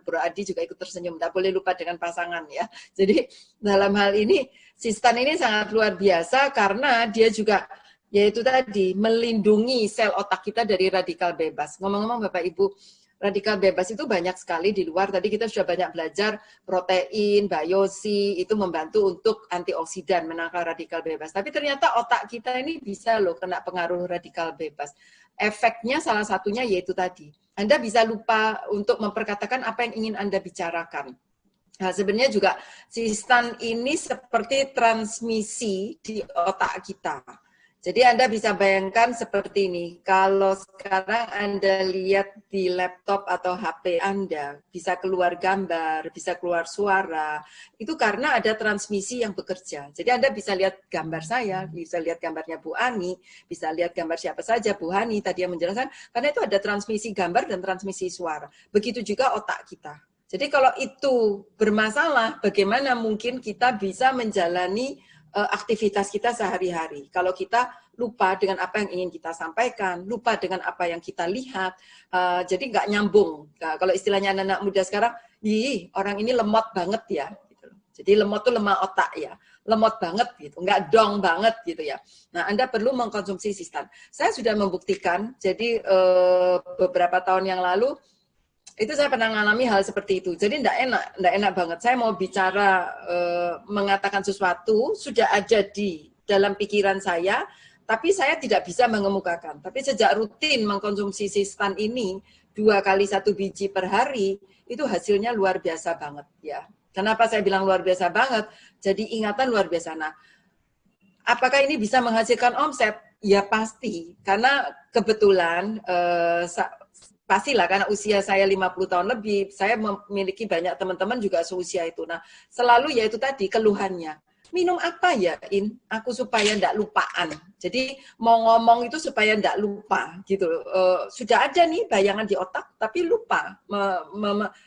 Bro Adi juga ikut tersenyum, tidak boleh lupa dengan pasangan ya. Jadi dalam hal ini, Sistan ini sangat luar biasa karena dia juga yaitu tadi melindungi sel otak kita dari radikal bebas. Ngomong-ngomong Bapak Ibu, radikal bebas itu banyak sekali di luar. Tadi kita sudah banyak belajar protein, biosi, itu membantu untuk antioksidan, menangkal radikal bebas. Tapi ternyata otak kita ini bisa loh kena pengaruh radikal bebas. Efeknya salah satunya yaitu tadi, Anda bisa lupa untuk memperkatakan apa yang ingin Anda bicarakan. Nah, sebenarnya juga si stan ini seperti transmisi di otak kita. Jadi Anda bisa bayangkan seperti ini, kalau sekarang Anda lihat di laptop atau HP Anda, bisa keluar gambar, bisa keluar suara, itu karena ada transmisi yang bekerja. Jadi Anda bisa lihat gambar saya, bisa lihat gambarnya Bu Ani, bisa lihat gambar siapa saja, Bu Hani tadi yang menjelaskan, karena itu ada transmisi gambar dan transmisi suara. Begitu juga otak kita. Jadi kalau itu bermasalah, bagaimana mungkin kita bisa menjalani aktivitas kita sehari-hari. Kalau kita lupa dengan apa yang ingin kita sampaikan, lupa dengan apa yang kita lihat, jadi nggak nyambung. Nah, kalau istilahnya anak-anak muda sekarang, orang ini lemot banget ya. Gitu. Jadi lemot tuh lemah otak ya, lemot banget gitu, nggak dong banget gitu ya. Nah, Anda perlu mengkonsumsi sistan. Saya sudah membuktikan, jadi beberapa tahun yang lalu, itu saya pernah mengalami hal seperti itu. Jadi enggak enak banget. Saya mau bicara, mengatakan sesuatu, sudah ada di dalam pikiran saya, tapi saya tidak bisa mengemukakan. Tapi sejak rutin mengkonsumsi sistan ini, 2 kali 1 biji per hari, itu hasilnya luar biasa banget ya. Kenapa saya bilang luar biasa banget? Jadi ingatan luar biasa. Nah, apakah ini bisa menghasilkan omset? Ya pasti, karena kebetulan pastilah karena usia saya 50 tahun lebih, saya memiliki banyak teman-teman juga seusia itu. Nah, selalu ya itu tadi keluhannya. Minum apa ya, In? Aku supaya enggak lupaan. Jadi mau ngomong itu supaya enggak lupa gitu. Sudah ada nih bayangan di otak, tapi lupa.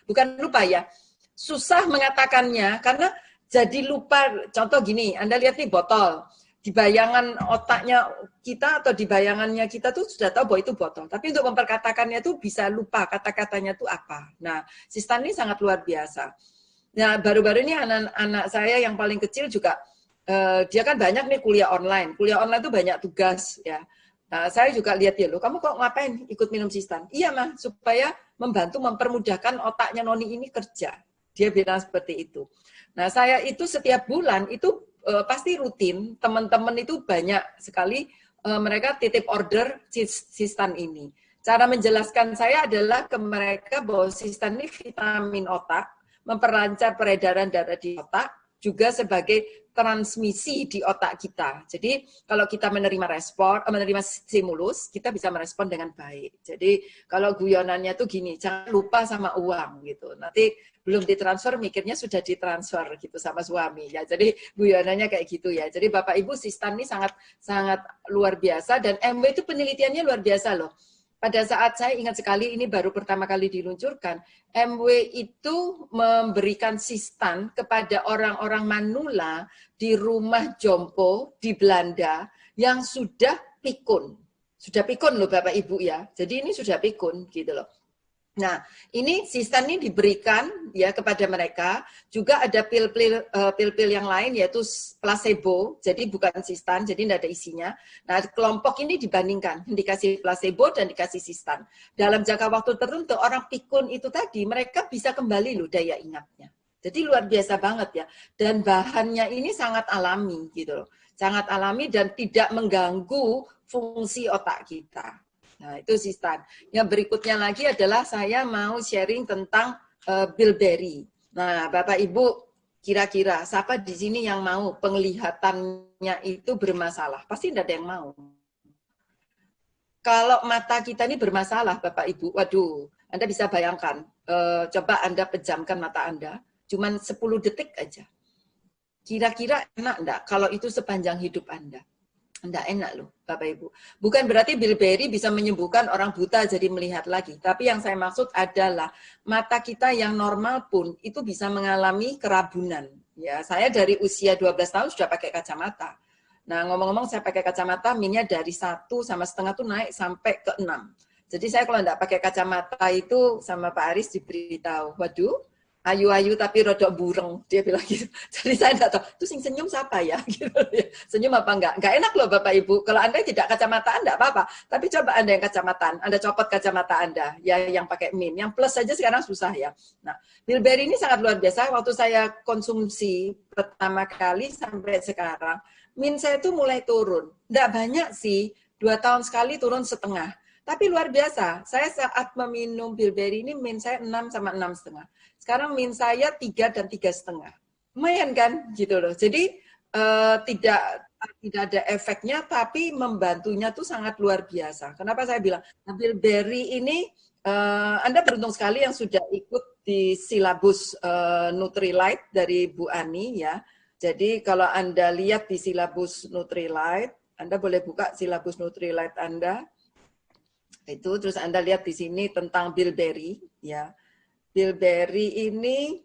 Bukan lupa ya, susah mengatakannya karena jadi lupa. Contoh gini, Anda lihat nih botol. Di bayangan otaknya kita atau di bayangannya kita tuh sudah tahu bahwa itu botol. Tapi untuk memperkatakannya tuh bisa lupa kata-katanya tuh apa. Nah, sistan ini sangat luar biasa. Nah, baru-baru ini anak-anak saya yang paling kecil juga, dia kan banyak nih kuliah online. Kuliah online tuh banyak tugas ya. Nah, saya juga lihat dia, loh, kamu kok ngapain ikut minum sistan? Iya, Mah, supaya membantu mempermudahkan otaknya Noni ini kerja. Dia bilang seperti itu. Nah, saya itu setiap bulan itu pasti rutin, teman-teman itu banyak sekali mereka titip order sistan ini. Cara menjelaskan saya adalah ke mereka bahwa sistan ini vitamin otak, memperlancar peredaran darah di otak, juga sebagai transmisi di otak kita. Jadi kalau kita menerima stimulus, kita bisa merespon dengan baik. Jadi kalau guyonannya tuh gini, jangan lupa sama uang gitu. Nanti belum ditransfer, mikirnya sudah ditransfer gitu sama suami ya. Jadi guyonannya kayak gitu ya. Jadi Bapak Ibu, sistan ini sangat luar biasa dan MW itu penelitiannya luar biasa loh. Pada saat saya ingat sekali ini baru pertama kali diluncurkan, MW itu memberikan sistan kepada orang-orang manula di rumah jompo di Belanda yang sudah pikun. Sudah pikun loh Bapak Ibu ya. Jadi ini sudah pikun gitu loh. Nah, ini sistan ini diberikan ya kepada mereka. Juga ada pil-pil yang lain yaitu placebo, jadi bukan sistan, jadi tidak ada isinya. Nah, kelompok ini dibandingkan, dikasih placebo dan dikasih sistan. Dalam jangka waktu tertentu, orang pikun itu tadi, mereka bisa kembali loh daya ingatnya. Jadi luar biasa banget ya. Dan bahannya ini sangat alami gitu loh. Sangat alami dan tidak mengganggu fungsi otak kita. Nah, itu sistan. Yang berikutnya lagi adalah saya mau sharing tentang bilberry. Nah, Bapak Ibu, kira-kira siapa di sini yang mau penglihatannya itu bermasalah? Pasti tidak ada yang mau. Kalau mata kita ini bermasalah, Bapak Ibu, waduh, Anda bisa bayangkan. Coba Anda pejamkan mata Anda, cuman 10 detik aja. Kira-kira enak enggak kalau itu sepanjang hidup Anda? Enggak enak loh, Bapak Ibu. Bukan berarti bilberry bisa menyembuhkan orang buta jadi melihat lagi. Tapi yang saya maksud adalah mata kita yang normal pun itu bisa mengalami kerabunan. Ya, saya dari usia 12 tahun sudah pakai kacamata. Nah, ngomong-ngomong saya pakai kacamata minnya dari 1,5 tuh naik sampai ke 6. Jadi saya kalau enggak pakai kacamata itu sama Pak Aris diberitahu, waduh, ayu-ayu tapi rodok bureng, dia bilang gitu. Jadi saya enggak tahu, itu sing senyum siapa ya? Gitu ya. Senyum apa enggak? Enggak enak loh Bapak Ibu. Kalau Anda tidak kacamataan enggak apa-apa, tapi coba Anda yang kacamataan, Anda copot kacamata Anda, ya yang pakai min, yang plus saja sekarang susah ya. Nah, bilberry ini sangat luar biasa. Waktu saya konsumsi pertama kali sampai sekarang, min saya itu mulai turun. Enggak banyak sih, 2 tahun sekali turun setengah. Tapi luar biasa, saya saat meminum bilberry ini min saya 6 sama 6,5. Sekarang min saya 3 dan 3,5. Lumayan kan gitu loh. Jadi tidak ada efeknya, tapi membantunya tuh sangat luar biasa. Kenapa saya bilang bilberry ini Anda beruntung sekali yang sudah ikut di silabus Nutrilite dari Bu Ani ya. Jadi kalau Anda lihat di silabus Nutrilite, Anda boleh buka silabus Nutrilite Anda. Itu terus Anda lihat di sini tentang bilberry ya. Bilberry ini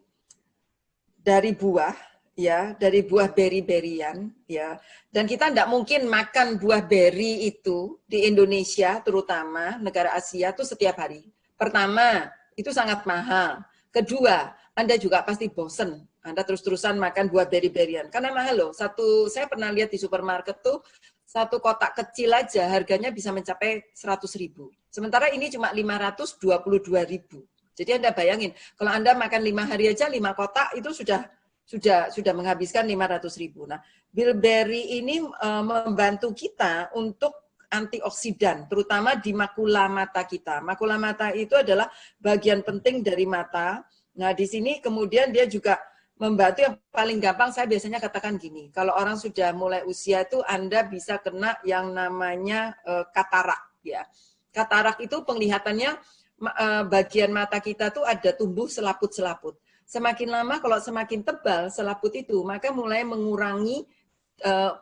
dari buah ya, dari buah beri-berian ya. Dan kita tidak mungkin makan buah beri itu di Indonesia terutama negara Asia itu setiap hari. Pertama, itu sangat mahal. Kedua, Anda juga pasti bosen. Anda terus-terusan makan buah beri-berian karena mahal loh. Saya pernah lihat di supermarket tuh satu kotak kecil aja harganya bisa mencapai 100.000. Sementara ini cuma 522.000. Jadi Anda bayangin, kalau Anda makan 5 hari aja 5 kotak itu sudah menghabiskan 500.000. Nah, bilberry ini membantu kita untuk antioksidan, terutama di makula mata kita. Makula mata itu adalah bagian penting dari mata. Nah, di sini kemudian dia juga membantu, yang paling gampang saya biasanya katakan gini, kalau orang sudah mulai usia itu Anda bisa kena yang namanya katarak ya. Katarak itu penglihatannya bagian mata kita tuh ada tumbuh selaput-selaput. Semakin lama kalau semakin tebal selaput itu, maka mulai mengurangi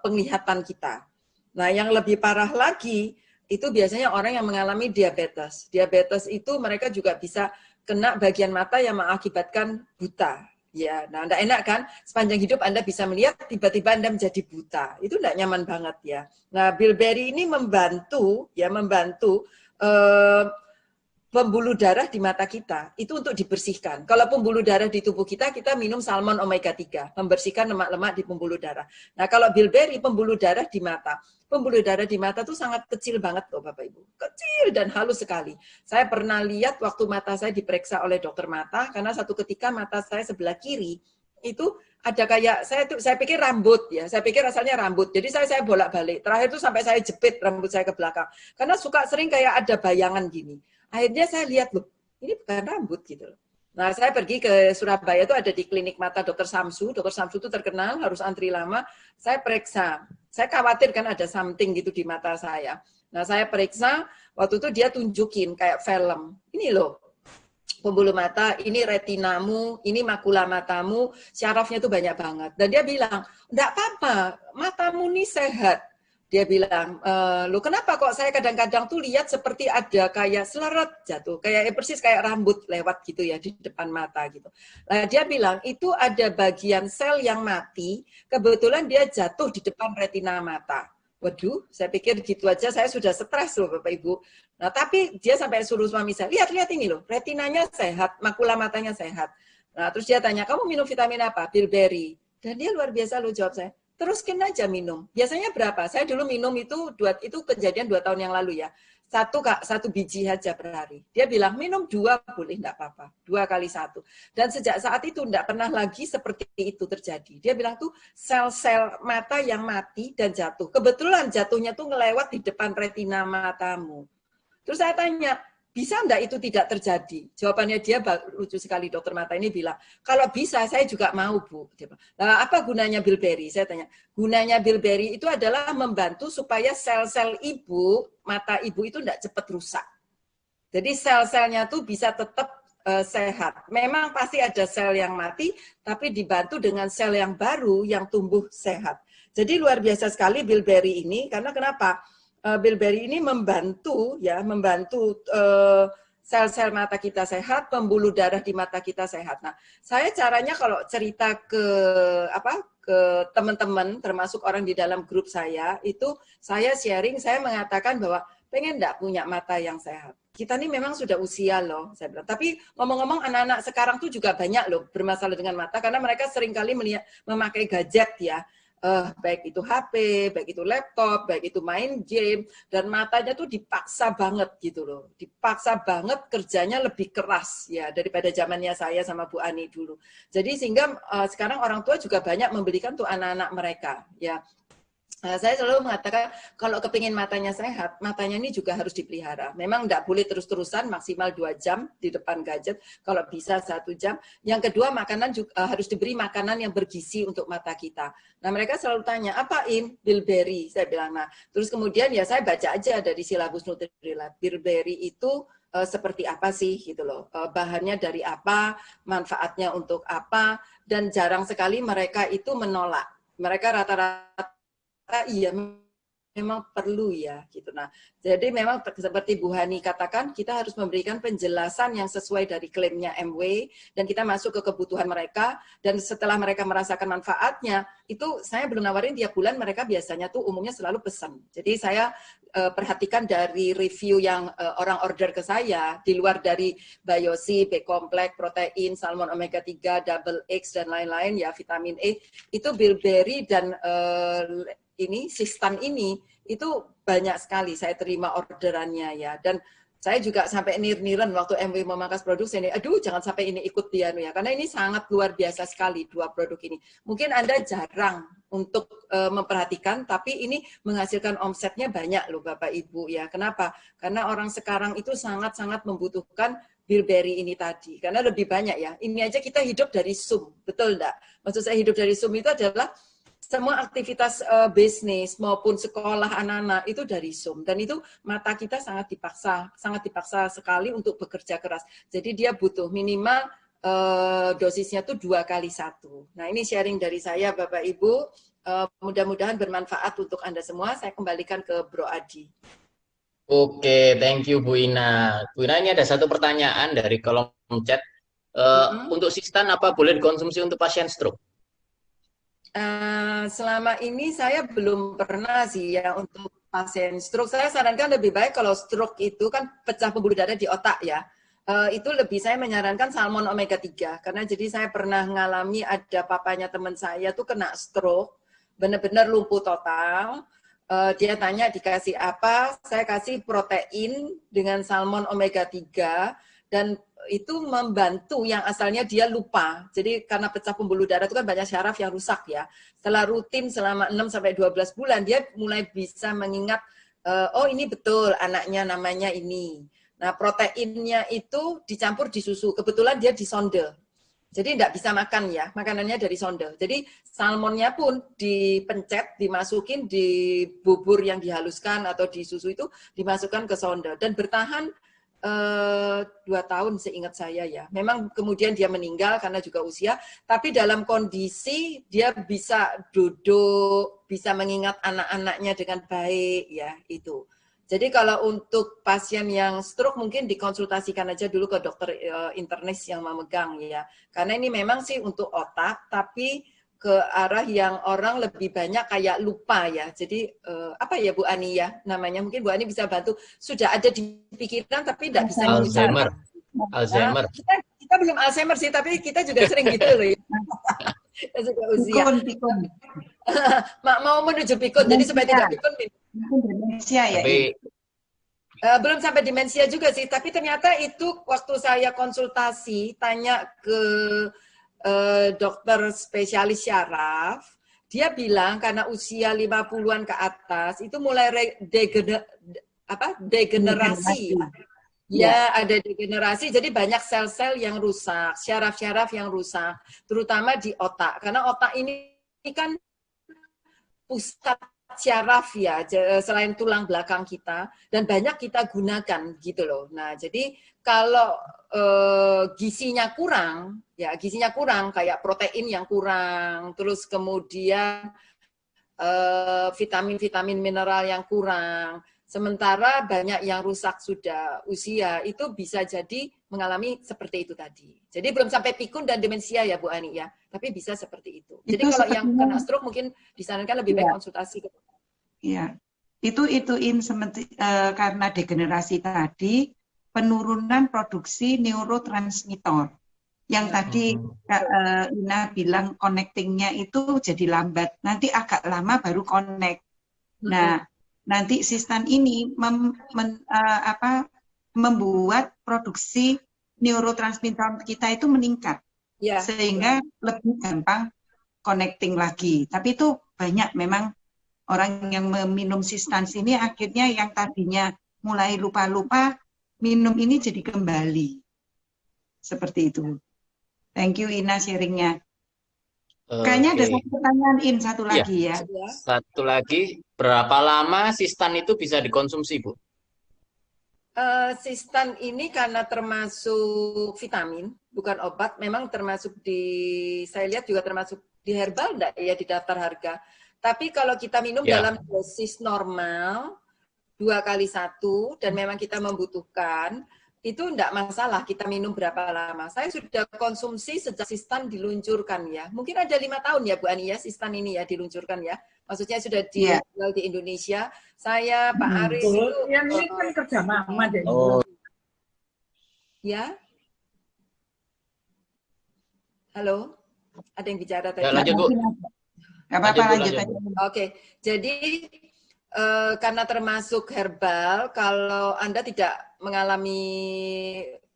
penglihatan kita. Nah, yang lebih parah lagi itu biasanya orang yang mengalami diabetes. Diabetes itu mereka juga bisa kena bagian mata yang mengakibatkan buta. Ya, nah enggak enak kan? Sepanjang hidup Anda bisa melihat, tiba-tiba Anda menjadi buta. Itu enggak nyaman banget ya. Nah, bilberry ini membantu pembuluh darah di mata kita itu untuk dibersihkan. Kalau pembuluh darah di tubuh kita minum salmon omega 3, membersihkan lemak-lemak di pembuluh darah. Nah, kalau bilberry pembuluh darah di mata itu sangat kecil banget loh Bapak Ibu. Kecil dan halus sekali. Saya pernah lihat waktu mata saya diperiksa oleh dokter mata, karena satu ketika mata saya sebelah kiri itu ada kayak, saya pikir rambut ya, saya pikir asalnya rambut. Jadi saya bolak-balik. Terakhir itu sampai saya jepit rambut saya ke belakang. Karena sering kayak ada bayangan gini. Akhirnya saya lihat, loh, ini bukan rambut gitu loh. Nah, saya pergi ke Surabaya itu ada di klinik mata Dr. Samsu. Dr. Samsu itu terkenal, harus antri lama. Saya periksa. Saya khawatir kan ada something gitu di mata saya. Nah, saya periksa, waktu itu dia tunjukin kayak film. Ini loh, pembuluh mata, ini retinamu, ini makula matamu, syarafnya itu banyak banget. Dan dia bilang, enggak apa-apa, matamu ini sehat. Dia bilang, loh kenapa kok saya kadang-kadang tuh lihat seperti ada kayak seleret jatuh, kayak persis kayak rambut lewat gitu ya di depan mata gitu. Nah, dia bilang itu ada bagian sel yang mati, kebetulan dia jatuh di depan retina mata. Waduh, saya pikir gitu aja saya sudah stres loh Bapak Ibu. Nah, tapi dia sampai suruh suami saya, lihat ini loh, retinanya sehat, makula matanya sehat. Nah, terus dia tanya, kamu minum vitamin apa? Bilberry. Dan dia luar biasa loh jawab saya. Teruskan aja minum. Biasanya berapa? Saya dulu minum itu kejadian 2 tahun yang lalu ya. Satu biji saja per hari. Dia bilang minum 2 boleh, enggak apa-apa. 2 kali 1. Dan sejak saat itu enggak pernah lagi seperti itu terjadi. Dia bilang tuh sel-sel mata yang mati dan jatuh. Kebetulan jatuhnya tuh ngelewat di depan retina matamu. Terus saya tanya, bisa enggak itu tidak terjadi? Jawabannya dia lucu sekali, dokter mata ini bilang, kalau bisa saya juga mau Bu. Nah, apa gunanya bilberry? Saya tanya, gunanya bilberry itu adalah membantu supaya sel-sel mata ibu itu enggak cepat rusak. Jadi sel-selnya tuh bisa tetap sehat. Memang pasti ada sel yang mati, tapi dibantu dengan sel yang baru yang tumbuh sehat. Jadi luar biasa sekali bilberry ini, karena kenapa? Bilberry ini membantu sel-sel mata kita sehat, pembuluh darah di mata kita sehat. Nah, saya caranya kalau cerita ke teman-teman, termasuk orang di dalam grup saya, itu saya sharing, saya mengatakan bahwa pengen enggak punya mata yang sehat. kita nih memang sudah usia loh, saya bilang. Tapi ngomong-ngomong anak-anak sekarang tuh juga banyak loh bermasalah dengan mata karena mereka seringkali memakai gadget ya. Baik itu HP, baik itu laptop, baik itu main game, dan matanya tuh dipaksa banget gitu loh. Dipaksa banget kerjanya lebih keras ya daripada zamannya saya sama Bu Ani dulu. Jadi sehingga sekarang orang tua juga banyak membelikan tuh anak-anak mereka ya. Saya selalu mengatakan kalau kepingin matanya sehat, matanya ini juga harus dipelihara. Memang tidak boleh terus-terusan maksimal 2 jam di depan gadget, kalau bisa 1 jam. Yang kedua, makanan juga harus diberi makanan yang bergizi untuk mata kita. Nah mereka selalu tanya, apa bilberry? Saya bilang, nah terus kemudian ya saya baca aja dari silabus Nutrilab. Bilberry itu seperti apa sih gitu loh, bahannya dari apa, manfaatnya untuk apa, dan jarang sekali mereka itu menolak. Mereka rata-rata iya memang perlu ya gitu. Nah, jadi memang seperti Bu Hani katakan kita harus memberikan penjelasan yang sesuai dari klaimnya MW dan kita masuk ke kebutuhan mereka dan setelah mereka merasakan manfaatnya itu saya belum nawarin tiap bulan mereka biasanya tuh umumnya selalu pesan. Jadi saya perhatikan dari review yang orang order ke saya di luar dari Biosi, B-kompleks, protein, salmon omega 3, double X dan lain-lain ya vitamin E itu bilberry dan ini sistan ini itu banyak sekali saya terima orderannya ya dan saya juga sampai nir-niran waktu MW memangkas produk ini aduh jangan sampai ini ikut dia ya karena ini sangat luar biasa sekali 2 produk ini mungkin Anda jarang untuk memperhatikan tapi ini menghasilkan omsetnya banyak loh Bapak Ibu ya kenapa karena orang sekarang itu sangat-sangat membutuhkan bilberry ini tadi karena lebih banyak ya ini aja kita hidup dari Zoom betul enggak maksud saya hidup dari Zoom itu adalah semua aktivitas bisnis maupun sekolah anak-anak itu dari Zoom dan itu mata kita sangat dipaksa sekali untuk bekerja keras. Jadi dia butuh minimal dosisnya tuh 2 kali 1. Nah ini sharing dari saya Bapak Ibu, mudah-mudahan bermanfaat untuk Anda semua. Saya kembalikan ke Bro Adi. Oke, thank you Bu Ina. Bu Ina ini ada satu pertanyaan dari kolom chat. Untuk sistan apa boleh dikonsumsi untuk pasien stroke? Selama ini saya belum pernah sih ya untuk pasien stroke. Saya sarankan lebih baik kalau stroke itu kan pecah pembuluh darah di otak ya. Itu lebih saya menyarankan salmon omega 3 karena jadi saya pernah mengalami ada papanya teman saya tuh kena stroke, benar-benar lumpuh total. Dia tanya dikasih apa, saya kasih protein dengan salmon omega 3 dan itu membantu yang asalnya dia lupa. Jadi karena pecah pembuluh darah itu kan banyak syaraf yang rusak ya. Setelah rutin selama 6-12 bulan dia mulai bisa mengingat oh ini betul anaknya namanya ini. Nah, proteinnya itu dicampur di susu. Kebetulan dia di sonde. Jadi tidak bisa makan ya, makanannya dari sonde. Jadi salmonnya pun dipencet, dimasukin di bubur yang dihaluskan atau di susu itu dimasukkan ke sonde dan bertahan 2 tahun seingat saya ya. Memang kemudian dia meninggal karena juga usia, tapi dalam kondisi dia bisa duduk, bisa mengingat anak-anaknya dengan baik ya itu. Jadi kalau untuk pasien yang stroke mungkin dikonsultasikan aja dulu ke dokter internis yang memegang ya. Karena ini memang sih untuk otak, tapi ke arah yang orang lebih banyak kayak lupa ya. Jadi apa ya Bu Ani ya namanya? Mungkin Bu Ani bisa bantu. Sudah ada di pikiran tapi tidak bisa Alzheimer. Alzheimer. Kita belum Alzheimer sih, tapi kita juga sering gitu loh ya. Kita juga usia. Pikun. Mau menuju pikun, jadi supaya tidak pikun. Demensia ya. Tapi belum sampai demensia juga sih, tapi ternyata itu waktu saya konsultasi tanya ke dokter spesialis syaraf, dia bilang karena usia 50-an ke atas itu mulai degenerasi. Ya, ada degenerasi, jadi banyak sel-sel yang rusak, syaraf-syaraf yang rusak, terutama di otak. Karena otak ini kan pusat syaraf ya, selain tulang belakang kita, dan banyak kita gunakan gitu loh. Nah, jadi kalau gizinya kurang, ya gizinya kurang, kayak protein yang kurang, terus kemudian vitamin-vitamin mineral yang kurang, sementara banyak yang rusak sudah usia, itu bisa jadi mengalami seperti itu tadi. Jadi belum sampai pikun dan demensia ya Bu Ani ya, tapi bisa seperti itu. Jadi kalau yang kena stroke mungkin disarankan lebih baik konsultasi. Iya, itu karena degenerasi tadi, penurunan produksi neurotransmitter. Yang tadi Ina bilang connecting-nya itu jadi lambat, nanti agak lama baru connect. Nah, nanti sistem ini membuat produksi neurotransmitter kita itu meningkat, sehingga lebih gampang connecting lagi. Tapi itu banyak memang orang yang meminum sistans ini akhirnya yang tadinya mulai lupa-lupa, minum ini jadi kembali. Seperti itu. Thank you Ina sharingnya. Kayaknya ada satu pertanyaan satu lagi ya. Satu lagi, berapa lama sistan itu bisa dikonsumsi, Bu? Sistan ini karena termasuk vitamin, bukan obat, memang termasuk saya lihat juga termasuk di herbal enggak ya di daftar harga. Tapi kalau kita minum dalam dosis normal, 2 kali 1, dan memang kita membutuhkan, itu enggak masalah kita minum berapa lama. Saya sudah konsumsi sejak sistan diluncurkan ya. Mungkin ada 5 tahun ya Bu Ani ya, sistan ini ya diluncurkan ya. Maksudnya sudah dijual di Indonesia. Saya, Pak Aris itu... Yang ini kan kerja mama deh. Ya? Halo? Ada yang bicara tadi? Ya, lanjut Bu. Gak apa-apa, lanjut aja. Oke, jadi karena termasuk herbal, kalau Anda tidak mengalami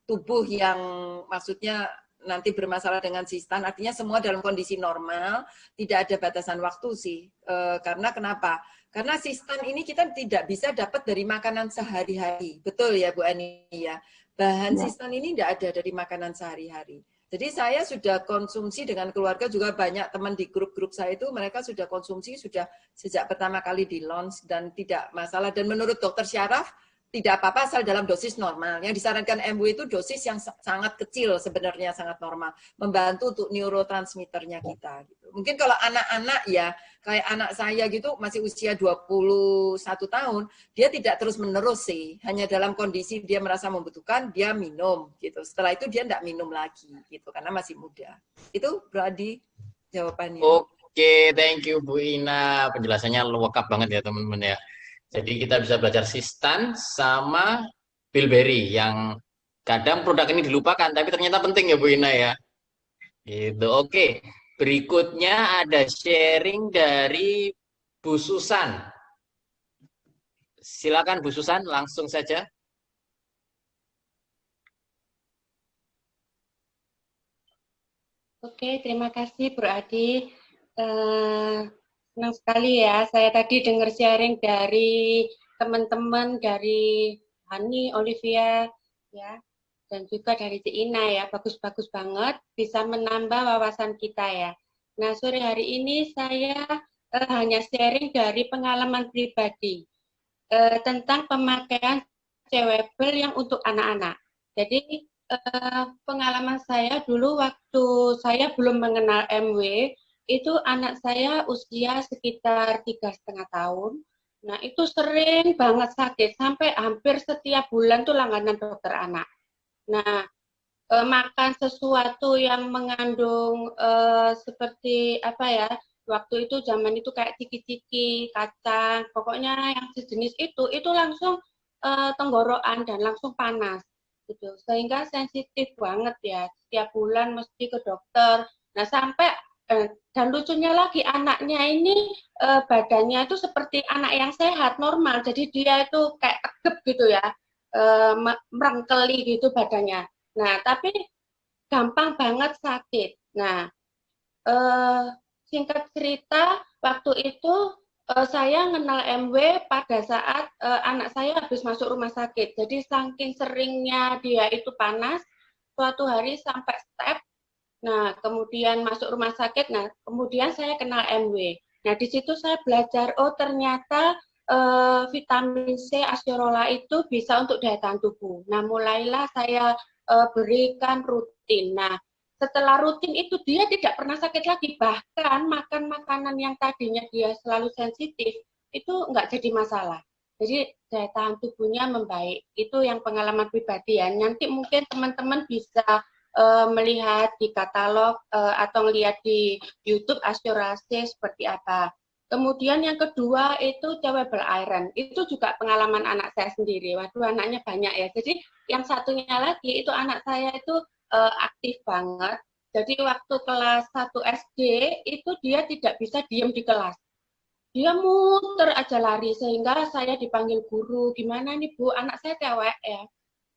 tubuh yang maksudnya nanti bermasalah dengan sistan, artinya semua dalam kondisi normal, tidak ada batasan waktu sih. Karena kenapa? Karena sistan ini kita tidak bisa dapat dari makanan sehari-hari. Betul ya Bu Ani ya? Bahan sistan ini tidak ada dari makanan sehari-hari. Jadi saya sudah konsumsi dengan keluarga, juga banyak teman di grup-grup saya itu mereka sudah konsumsi sudah sejak pertama kali di launch dan tidak masalah. Dan menurut Dokter Syaraf tidak apa-apa asal dalam dosis normal. Yang disarankan MW itu dosis yang sangat kecil sebenarnya, sangat normal, membantu untuk neurotransmitternya kita. Gitu. Mungkin kalau anak-anak ya, kayak anak saya gitu masih usia 21 tahun, dia tidak terus-menerus sih, hanya dalam kondisi dia merasa membutuhkan, dia minum gitu. Setelah itu dia tidak minum lagi gitu, karena masih muda. Itu Brady jawabannya. Oke, thank you Bu Ina. Penjelasannya lengkap banget ya teman-teman ya. Jadi kita bisa belajar sistan sama bilberry yang kadang produk ini dilupakan, tapi ternyata penting ya Bu Ina ya. Gitu. Oke, berikutnya ada sharing dari Bu Susan. Silakan Bu Susan, langsung saja. Oke, terima kasih Bro Adi. Senang sekali ya, saya tadi dengar sharing dari teman-teman dari Hani, Olivia, ya, dan juga dari Ci Ina ya, bagus-bagus banget, bisa menambah wawasan kita ya. Nah, sore hari ini saya hanya sharing dari pengalaman pribadi tentang pemakaian chewable yang untuk anak-anak. Jadi, pengalaman saya dulu waktu saya belum mengenal MW, itu anak saya usia sekitar 3,5 tahun. Nah, itu sering banget sakit, sampai hampir setiap bulan tuh langganan dokter anak. Nah, makan sesuatu yang mengandung seperti apa ya, waktu itu zaman itu kayak ciki-ciki, kacang, pokoknya yang sejenis itu langsung tenggorokan dan langsung panas. Gitu. Sehingga sensitif banget ya, setiap bulan mesti ke dokter. Nah, sampai dan lucunya lagi anaknya ini badannya itu seperti anak yang sehat normal, jadi dia itu kayak tegap gitu ya, merengkeli gitu badannya. Nah, tapi gampang banget sakit. Nah, singkat cerita waktu itu saya kenal MW pada saat anak saya habis masuk rumah sakit. Jadi saking seringnya dia itu panas, suatu hari sampai step. Nah, kemudian masuk rumah sakit, nah kemudian saya kenal MW. Nah, di situ saya belajar, oh ternyata vitamin C Acerola itu bisa untuk daya tahan tubuh. Nah, mulailah saya berikan rutin. Nah, setelah rutin itu dia tidak pernah sakit lagi. Bahkan makan makanan yang tadinya dia selalu sensitif, itu nggak jadi masalah. Jadi daya tahan tubuhnya membaik. Itu yang pengalaman pribadi ya. Nanti mungkin teman-teman bisa melihat di katalog atau melihat di YouTube Asurasi seperti apa. Kemudian yang kedua itu chewable iron. Itu juga pengalaman anak saya sendiri. Waduh, anaknya banyak ya. Jadi yang satunya lagi itu anak saya itu aktif banget. Jadi waktu kelas 1 SD itu dia tidak bisa diem di kelas. Dia muter aja lari sehingga saya dipanggil guru. Gimana nih Bu, anak saya cewek ya.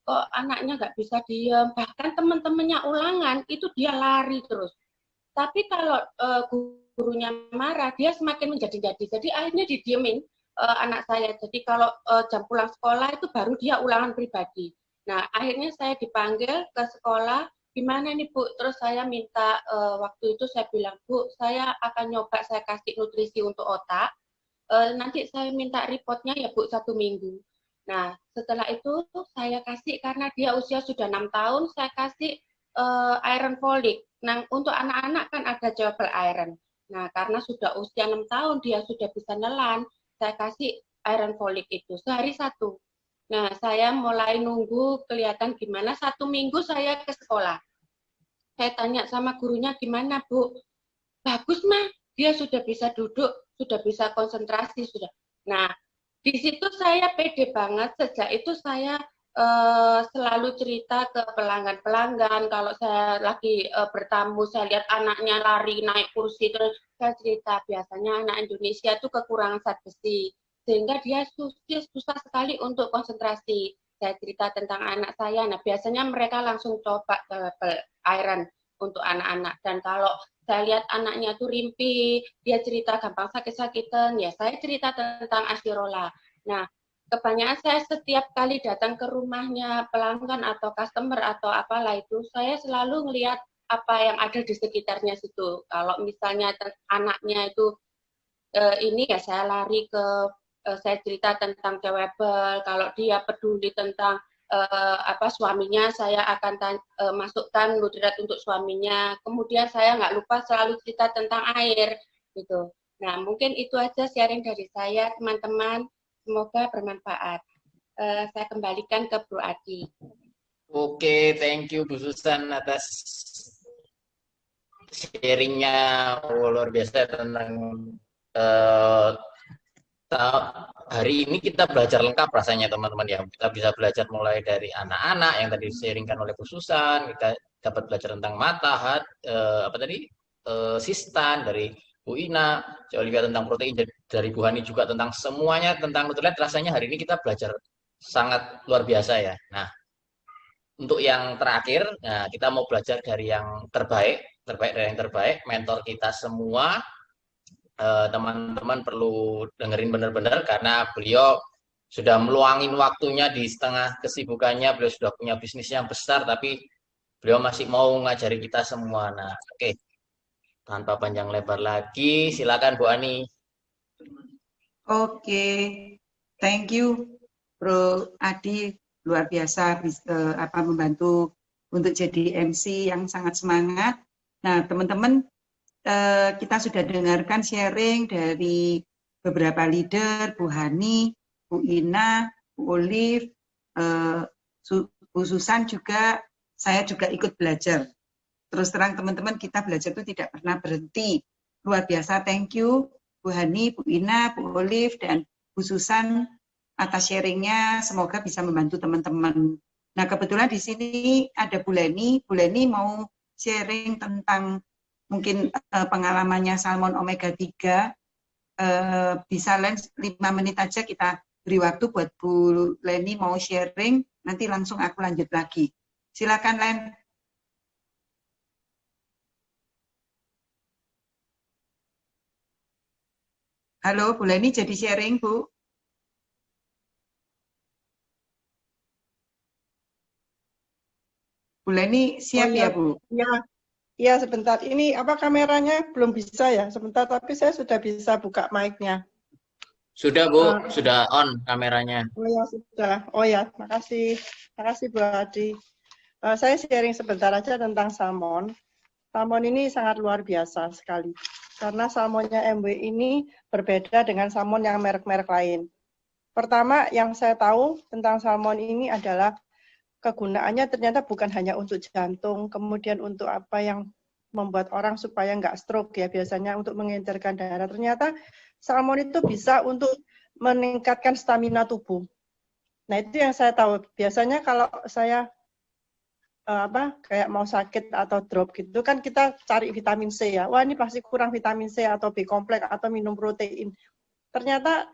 Kok anaknya nggak bisa diem. Bahkan teman-temannya ulangan itu dia lari terus. Tapi kalau gurunya marah, dia semakin menjadi-jadi. Jadi akhirnya didiemin anak saya. Jadi kalau jam pulang sekolah itu baru dia ulangan pribadi. Nah, akhirnya saya dipanggil ke sekolah, gimana nih Bu? Terus saya minta, waktu itu saya bilang, Bu, saya akan nyoba saya kasih nutrisi untuk otak. Nanti saya minta reportnya ya Bu 1 minggu. Nah, setelah itu saya kasih, karena dia usia sudah 6 tahun, saya kasih iron folic. Nah, untuk anak-anak kan ada chewable iron. Nah, karena sudah usia 6 tahun, dia sudah bisa nelan, saya kasih iron folic itu sehari 1. Nah, saya mulai nunggu kelihatan gimana. 1 minggu saya ke sekolah. Saya tanya sama gurunya, gimana Bu? Bagus mah, dia sudah bisa duduk, sudah bisa konsentrasi, sudah. Nah, di situ saya pede banget. Sejak itu saya selalu cerita ke pelanggan-pelanggan. Kalau saya lagi bertamu, saya lihat anaknya lari naik kursi, terus saya cerita, biasanya anak Indonesia itu kekurangan zat besi, sehingga dia susah sekali untuk konsentrasi. Saya cerita tentang anak saya. Nah, biasanya mereka langsung coba ke iron untuk anak-anak. Dan kalau saya lihat anaknya tuh rimpi, dia cerita gampang sakit-sakitan, ya saya cerita tentang Asirola. Nah, kebanyakan saya setiap kali datang ke rumahnya pelanggan atau customer atau apalah itu, saya selalu melihat apa yang ada di sekitarnya situ. Kalau misalnya anaknya itu ini ya saya lari ke, saya cerita tentang chewable. Kalau dia peduli tentang suaminya, saya akan masukkan nutrit untuk suaminya. Kemudian saya nggak lupa selalu cerita tentang air gitu. Nah, mungkin itu aja sharing dari saya, teman-teman. Semoga bermanfaat. Saya kembalikan ke Bro Adi. Oke, thank you Bu Susan atas sharingnya. Luar biasa tentang hari ini kita belajar lengkap rasanya teman-teman ya. Kita bisa belajar mulai dari anak-anak yang tadi sharingkan oleh Bu Susan, kita dapat belajar tentang mata, sistan dari Bu Ina, Olivia tentang protein dari Bu Hani juga tentang semuanya tentang nutrit. Rasanya hari ini kita belajar sangat luar biasa ya. Nah, untuk yang terakhir, nah kita mau belajar dari yang terbaik dari yang terbaik, mentor kita semua. Teman-teman perlu dengerin benar-benar karena beliau sudah meluangin waktunya di setengah kesibukannya, beliau sudah punya bisnis yang besar, tapi beliau masih mau ngajari kita semua. Nah, oke. Tanpa panjang lebar lagi, silakan Bu Ani. Oke, thank you Bro Adi, luar biasa membantu untuk jadi MC yang sangat semangat. Nah, teman-teman, kita sudah dengarkan sharing dari beberapa leader, Bu Hani, Bu Ina, Bu Olive, Bu Susan juga, saya juga ikut belajar. Terus terang teman-teman, kita belajar itu tidak pernah berhenti. Luar biasa, thank you Bu Hani, Bu Ina, Bu Olive, dan Bu Susan atas sharingnya. Semoga bisa membantu teman-teman. Nah, kebetulan di sini ada Bu Leni. Bu Leni mau sharing tentang mungkin pengalamannya salmon omega 3. Bisa Len 5 menit aja kita beri waktu buat Bu Leni mau sharing, nanti langsung aku lanjut lagi. Silakan Len. Halo Bu Leni, jadi sharing Bu. Bu Leni siap ya Bu? Iya, sebentar. Ini apa kameranya belum bisa ya? Sebentar, tapi saya sudah bisa buka mic-nya. Sudah Bu, sudah on kameranya. Oh ya, sudah. Oh ya, makasih. Makasih Bu Adi. Saya sharing sebentar aja tentang salmon. Salmon ini sangat luar biasa sekali. Karena salmonnya MW ini berbeda dengan salmon yang merek-merek lain. Pertama, yang saya tahu tentang salmon ini adalah kegunaannya ternyata bukan hanya untuk jantung, kemudian untuk apa yang membuat orang supaya nggak stroke ya, biasanya untuk mengencerkan darah. Ternyata salmon itu bisa untuk meningkatkan stamina tubuh. Nah, itu yang saya tahu. Biasanya kalau saya kayak mau sakit atau drop gitu kan kita cari vitamin C ya. Wah, ini pasti kurang vitamin C atau B kompleks atau minum protein. Ternyata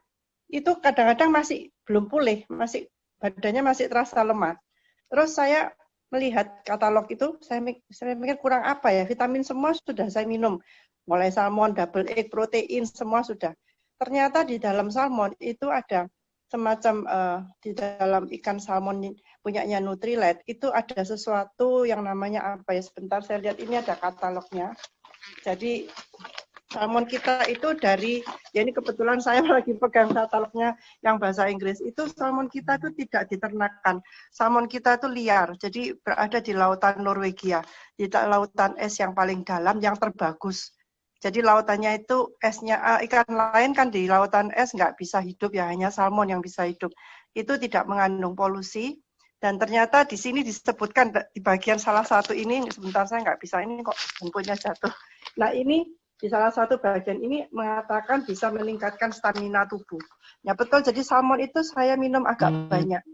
itu kadang-kadang masih belum pulih, badannya masih terasa lemah. Terus saya melihat katalog itu, saya mikir kurang apa ya, vitamin semua sudah saya minum, mulai salmon, double egg, protein, semua sudah. Ternyata di dalam salmon itu ada semacam, di dalam ikan salmon punyanya Nutrilite, itu ada sesuatu yang namanya apa ya, sebentar saya lihat, ini ada katalognya. Jadi salmon kita itu dari, ya ini kebetulan saya lagi pegang katalognya yang bahasa Inggris, itu salmon kita itu tidak diternakan. Salmon kita itu liar, jadi berada di lautan Norwegia, di lautan es yang paling dalam, yang terbagus. Jadi lautannya itu esnya, ikan lain kan di lautan es nggak bisa hidup ya, hanya salmon yang bisa hidup. Itu tidak mengandung polusi, dan ternyata di sini disebutkan di bagian salah satu ini, sebentar saya nggak bisa, ini kok handphonenya jatuh. Nah ini, di salah satu bagian ini mengatakan bisa meningkatkan stamina tubuh. Ya betul, jadi salmon itu saya minum agak banyak.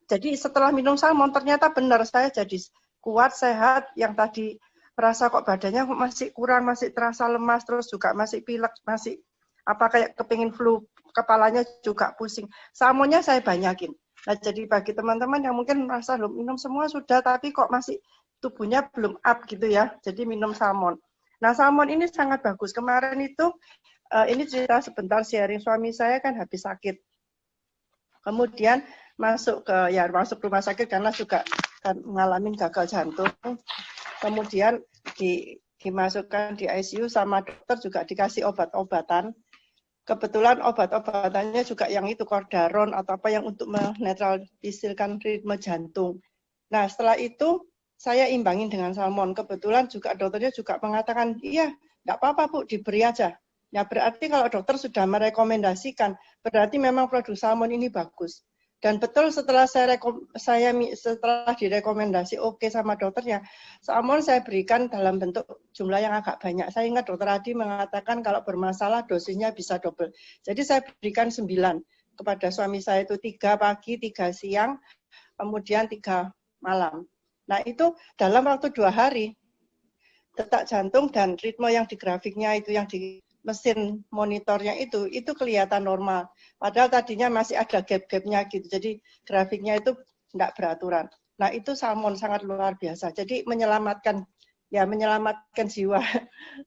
Jadi setelah minum salmon ternyata benar saya jadi kuat, sehat, yang tadi merasa kok badannya masih kurang, masih terasa lemas, terus juga masih pilek, masih kayak kepingin flu, kepalanya juga pusing. Salmonnya saya banyakin. Nah jadi bagi teman-teman yang mungkin merasa belum minum semua sudah, tapi kok masih tubuhnya belum up gitu ya, jadi minum salmon. Nah, salmon ini sangat bagus. Kemarin itu, ini cerita sebentar sharing, suami saya kan habis sakit. Kemudian masuk rumah sakit karena juga kan mengalami gagal jantung. Kemudian dimasukkan di ICU sama dokter, juga dikasih obat-obatan. Kebetulan obat-obatannya juga yang itu Cordaron atau apa yang untuk menetralisirkan ritme jantung. Nah, setelah itu saya imbangin dengan salmon. Kebetulan juga dokternya juga mengatakan, iya, nggak apa-apa Bu, diberi aja. Ya berarti kalau dokter sudah merekomendasikan, berarti memang produk salmon ini bagus. Dan betul setelah setelah direkomendasi oke sama dokternya, salmon saya berikan dalam bentuk jumlah yang agak banyak. Saya ingat dokter Adi mengatakan kalau bermasalah dosisnya bisa double. Jadi saya berikan 9 kepada suami saya, itu 3 pagi, 3 siang, kemudian 3 malam. Nah itu dalam waktu 2 hari, detak jantung dan ritme yang di grafiknya itu, yang di mesin monitornya itu kelihatan normal. Padahal tadinya masih ada gap-gapnya gitu, jadi grafiknya itu tidak beraturan. Nah itu salmon sangat luar biasa, jadi menyelamatkan jiwa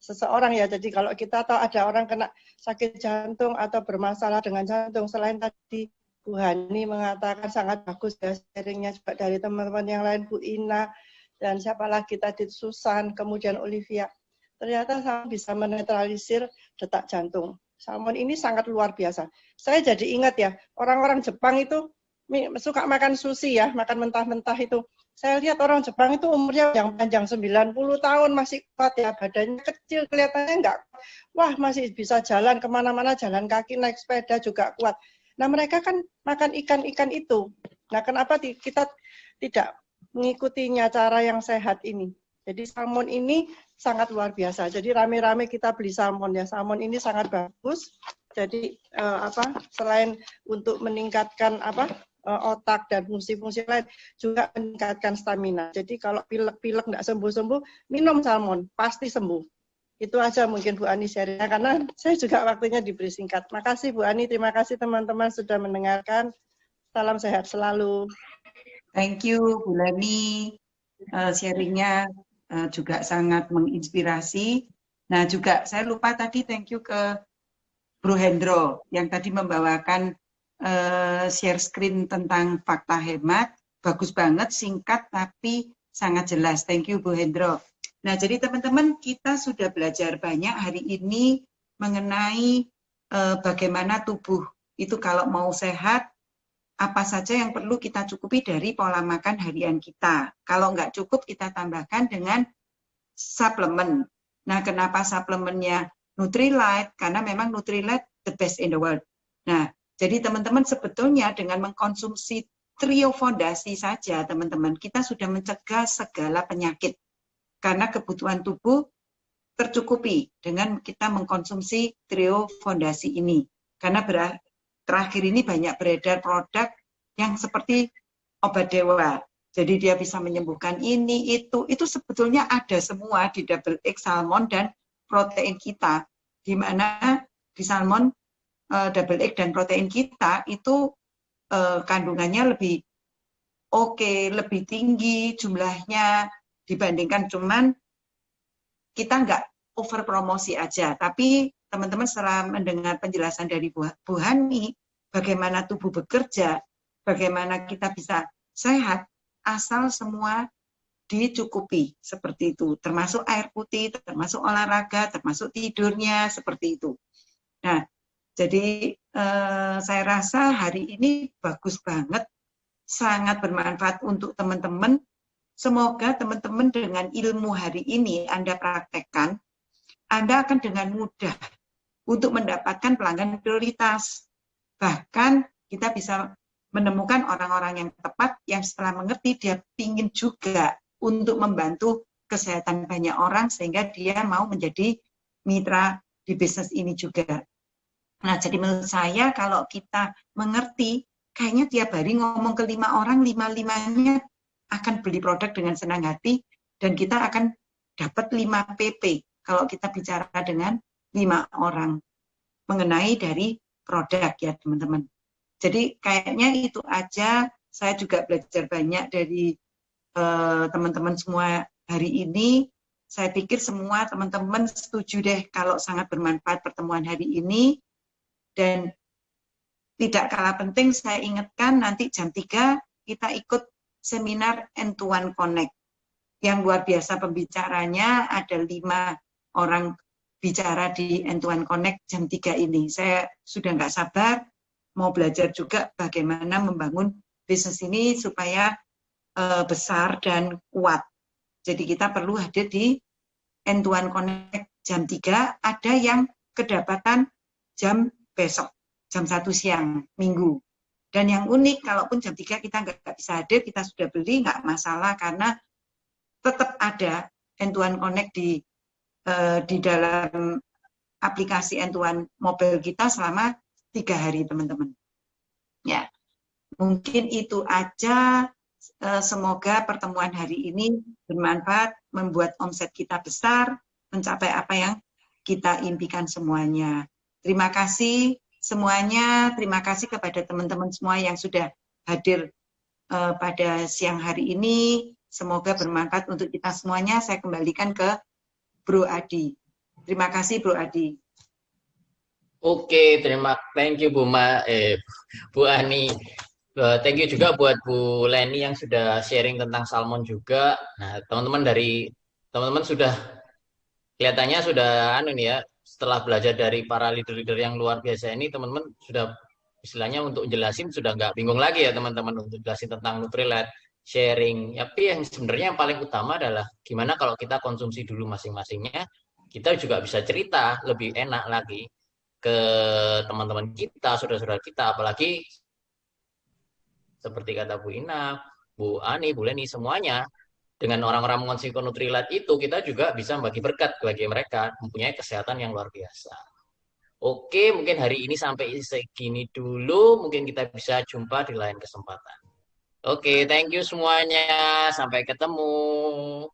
seseorang ya. Jadi kalau kita tahu ada orang kena sakit jantung atau bermasalah dengan jantung, selain tadi Bu Hani mengatakan sangat bagus ya sharingnya juga dari teman-teman yang lain, Bu Ina, dan siapa lagi tadi, Susan, kemudian Olivia. Ternyata salmon bisa menetralisir detak jantung. Salmon ini sangat luar biasa. Saya jadi ingat ya, orang-orang Jepang itu suka makan sushi ya, makan mentah-mentah itu. Saya lihat orang Jepang itu umurnya yang panjang 90 tahun masih kuat ya, badannya kecil kelihatannya enggak. Wah, masih bisa jalan kemana-mana, jalan kaki, naik sepeda juga kuat. Nah, mereka kan makan ikan-ikan itu. Nah, kenapa kita tidak mengikutinya cara yang sehat ini? Jadi salmon ini sangat luar biasa. Jadi rame-rame kita beli salmon ya. Salmon ini sangat bagus. Jadi selain untuk meningkatkan otak dan fungsi-fungsi lain, juga meningkatkan stamina. Jadi kalau pilek-pilek nggak sembuh-sembuh, minum salmon pasti sembuh. Itu aja mungkin Bu Ani sharingnya, karena saya juga waktunya diberi singkat. Makasih Bu Ani, terima kasih teman-teman sudah mendengarkan. Salam sehat selalu. Thank you Bu Leni, sharingnya juga sangat menginspirasi. Nah juga saya lupa tadi thank you ke Bro Hendro yang tadi membawakan share screen tentang fakta hemat. Bagus banget, singkat tapi sangat jelas. Thank you Bu Hendro. Nah, jadi teman-teman kita sudah belajar banyak hari ini mengenai bagaimana tubuh itu kalau mau sehat, apa saja yang perlu kita cukupi dari pola makan harian kita. Kalau nggak cukup, kita tambahkan dengan suplemen. Nah, kenapa suplemennya Nutrilite? Karena memang Nutrilite the best in the world. Nah, jadi teman-teman sebetulnya dengan mengkonsumsi trio fondasi saja, teman-teman, kita sudah mencegah segala penyakit. Karena kebutuhan tubuh tercukupi dengan kita mengkonsumsi trio fondasi ini. Karena terakhir ini banyak beredar produk yang seperti obat dewa. Jadi dia bisa menyembuhkan ini, itu sebetulnya ada semua di Double X salmon dan protein kita. Di mana di salmon, Double X dan protein kita itu kandungannya lebih oke, lebih tinggi jumlahnya dibandingkan, cuman kita nggak over promosi aja. Tapi teman-teman setelah mendengar penjelasan dari Bu Hani, bagaimana tubuh bekerja, bagaimana kita bisa sehat, asal semua dicukupi seperti itu, termasuk air putih, termasuk olahraga, termasuk tidurnya seperti itu. Nah, jadi saya rasa hari ini bagus banget, sangat bermanfaat untuk teman-teman. Semoga teman-teman dengan ilmu hari ini Anda praktekkan, Anda akan dengan mudah untuk mendapatkan pelanggan prioritas. Bahkan kita bisa menemukan orang-orang yang tepat yang setelah mengerti dia ingin juga untuk membantu kesehatan banyak orang sehingga dia mau menjadi mitra di bisnis ini juga. Nah, jadi menurut saya kalau kita mengerti, kayaknya tiap hari ngomong ke 5 orang, 5-5-nya akan beli produk dengan senang hati dan kita akan dapat 5 PP kalau kita bicara dengan 5 orang mengenai dari produk ya teman-teman. Jadi kayaknya itu aja, saya juga belajar banyak dari teman-teman semua hari ini. Saya pikir semua teman-teman setuju deh kalau sangat bermanfaat pertemuan hari ini. Dan tidak kalah penting saya ingatkan nanti jam 3 kita ikut seminar N1 Connect. Yang luar biasa pembicaranya, ada 5 orang bicara di N1 Connect jam 3 ini. Saya sudah nggak sabar mau belajar juga bagaimana membangun bisnis ini supaya besar dan kuat. Jadi kita perlu hadir di N1 Connect jam 3, ada yang kedapatan jam besok, jam 1 siang, Minggu. Dan yang unik, kalaupun jam 3 kita nggak bisa hadir, kita sudah beli, nggak masalah, karena tetap ada N1 Connect di dalam aplikasi N1 Mobile kita selama 3 hari, teman-teman. Ya, mungkin itu aja. Semoga pertemuan hari ini bermanfaat, membuat omset kita besar, mencapai apa yang kita impikan semuanya. Terima kasih semuanya, terima kasih kepada teman-teman semua yang sudah hadir pada siang hari ini. Semoga bermanfaat untuk kita semuanya. Saya kembalikan ke Bro Adi. Terima kasih Bro Adi. Oke, thank you Bu Ani. Thank you juga buat Bu Leni yang sudah sharing tentang salmon juga. Nah, teman-teman sudah kelihatannya sudah ya, setelah belajar dari para leader-leader yang luar biasa ini, teman-teman sudah istilahnya untuk jelasin sudah nggak bingung lagi ya teman-teman untuk jelasin tentang Nutrilite, sharing. Tapi yang sebenarnya yang paling utama adalah gimana kalau kita konsumsi dulu masing-masingnya, kita juga bisa cerita lebih enak lagi ke teman-teman kita, saudara-saudara kita, apalagi seperti kata Bu Ina, Bu Ani, Bu Leni, semuanya dengan orang-orang mengonsumsi Nutrilite itu kita juga bisa bagi berkat bagi mereka mempunyai kesehatan yang luar biasa. Oke, mungkin hari ini sampai segini dulu, mungkin kita bisa jumpa di lain kesempatan. Oke, thank you semuanya, sampai ketemu.